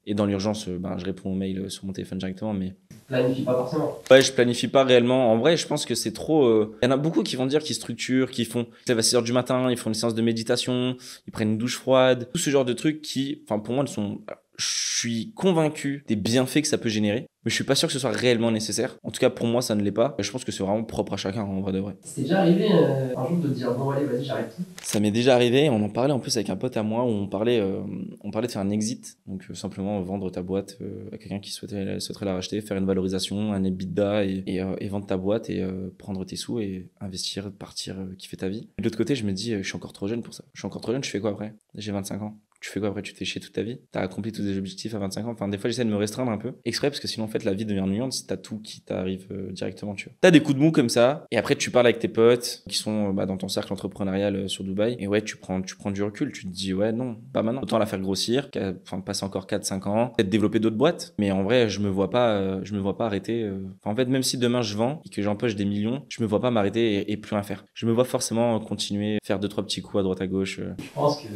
Et dans l'urgence, je réponds aux mails sur mon téléphone directement. Mais planifie pas forcément. Ouais, je planifie pas réellement. En vrai, je pense que c'est trop... Il y en a beaucoup qui vont dire qu'ils structurent, qui font... Ils se lèvent à 6h du matin, ils font une séance de méditation, ils prennent une douche froide. Tout ce genre de trucs qui, pour moi, ne sont... Je suis convaincu des bienfaits que ça peut générer, mais je suis pas sûr que ce soit réellement nécessaire. En tout cas, pour moi, ça ne l'est pas. Je pense que c'est vraiment propre à chacun, en vrai de vrai. C'était déjà arrivé un jour de te dire, bon allez, vas-y, j'arrête tout? Ça m'est déjà arrivé, on en parlait en plus avec un pote à moi, où on parlait de faire un exit, donc simplement vendre ta boîte à quelqu'un qui souhaiterait la racheter, faire une valorisation, un EBITDA et vendre ta boîte et prendre tes sous et investir, partir, kiffer ta vie. De l'autre côté, je me dis, je suis encore trop jeune pour ça. Je suis encore trop jeune, je fais quoi après? J'ai 25 ans. tu fais quoi après? Tu te fais chier toute ta vie? T'as accompli tous tes objectifs à 25 ans? Enfin, des fois, j'essaie de me restreindre un peu exprès parce que sinon, en fait, la vie devient ennuyante si t'as tout qui t'arrive directement, tu vois. T'as des coups de mou comme ça et après, tu parles avec tes potes qui sont dans ton cercle entrepreneurial sur Dubaï et ouais, tu prends du recul. Tu te dis, ouais, non, pas maintenant. Autant la faire grossir, passer encore 4-5 ans, peut-être développer d'autres boîtes. Mais en vrai, je me vois pas arrêter. En fait, même si demain je vends et que j'empoche des millions, je me vois pas m'arrêter et plus rien faire. Je me vois forcément continuer, faire 2-3 petits coups à droite à gauche. Je pense que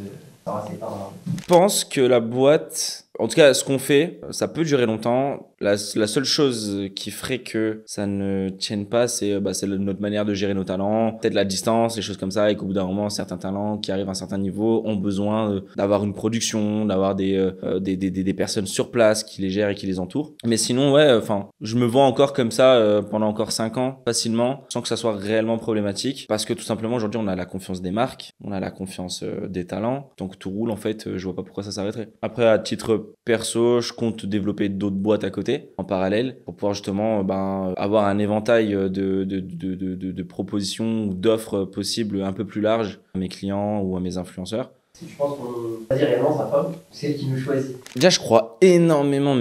ça va, c'est pas. Je pense que la boîte, en tout cas, ce qu'on fait, ça peut durer longtemps. La seule chose qui ferait que ça ne tienne pas, c'est notre manière de gérer nos talents, peut-être la distance, les choses comme ça, et qu'au bout d'un moment, certains talents qui arrivent à un certain niveau ont besoin d'avoir une production, d'avoir des personnes sur place qui les gèrent et qui les entourent. Mais sinon, ouais, je me vois encore comme ça pendant encore 5 ans, facilement, sans que ça soit réellement problématique, parce que tout simplement, aujourd'hui, on a la confiance des marques, on a la confiance des talents, donc tout roule, en fait, je vois pas pourquoi ça s'arrêterait. Après, à titre perso, je compte développer d'autres boîtes à côté, en parallèle, pour pouvoir justement avoir un éventail de propositions ou d'offres possibles un peu plus large à mes clients ou à mes influenceurs. Je pense qu'on va dire réellement sa femme, c'est elle qui nous choisit. Déjà, je crois énormément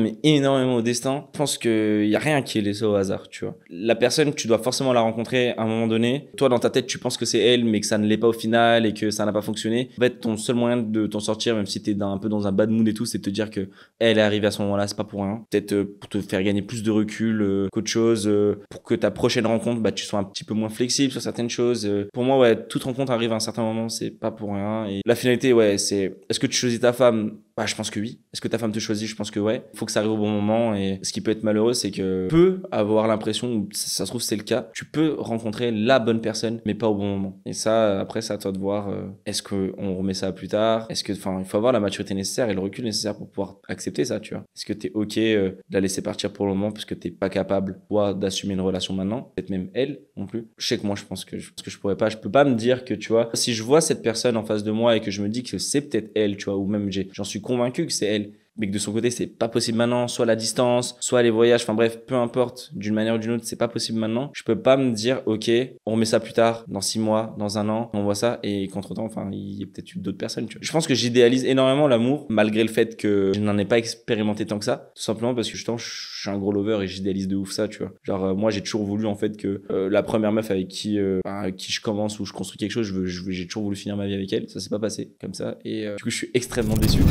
au destin. Je pense qu'il n'y a rien qui est laissé au hasard, tu vois. La personne, tu dois forcément la rencontrer à un moment donné. Toi, dans ta tête, tu penses que c'est elle, mais que ça ne l'est pas au final et que ça n'a pas fonctionné. En fait, ton seul moyen de t'en sortir, même si t'es un peu dans un bad mood et tout, c'est de te dire que elle est arrivée à ce moment-là, c'est pas pour rien. Peut-être pour te faire gagner plus de recul qu'autre chose, pour que ta prochaine rencontre, tu sois un petit peu moins flexible sur certaines choses. Pour moi, ouais, toute rencontre arrive à un certain moment, c'est pas pour rien. Et la finalité, ouais, c'est est-ce que tu choisis ta femme? Je pense que oui. Est-ce que ta femme te choisit? Je pense que ouais. Il faut que ça arrive au bon moment. Et ce qui peut être malheureux, c'est que tu peux avoir l'impression, ou ça se trouve c'est le cas, tu peux rencontrer la bonne personne, mais pas au bon moment. Et ça, après, c'est à toi de voir. Est-ce qu'on remet ça plus tard? Est-ce que, il faut avoir la maturité nécessaire et le recul nécessaire pour pouvoir accepter ça, tu vois. Est-ce que t'es ok de la laisser partir pour le moment parce que t'es pas capable, toi, d'assumer une relation maintenant? Peut-être même elle non plus. Je sais que moi, je pense que je pourrais pas. Je peux pas me dire que, tu vois, si je vois cette personne en face de moi et que je me dis que c'est peut-être elle, tu vois, ou même j'en suis convaincu que c'est elle, mais que de son côté c'est pas possible maintenant, soit la distance, soit les voyages, enfin bref, peu importe, d'une manière ou d'une autre, c'est pas possible maintenant. Je peux pas me dire ok, on remet ça plus tard, dans 6 mois, dans 1 an, on voit ça, et qu'entre-temps, il y a peut-être eu d'autres personnes, tu vois. Je pense que j'idéalise énormément l'amour, malgré le fait que je n'en ai pas expérimenté tant que ça, tout simplement parce que justement je suis un gros lover et j'idéalise de ouf ça, tu vois. Genre moi j'ai toujours voulu en fait que la première meuf avec qui je commence ou je construis quelque chose, j'ai toujours voulu finir ma vie avec elle. Ça s'est pas passé comme ça, et du coup je suis extrêmement déçu.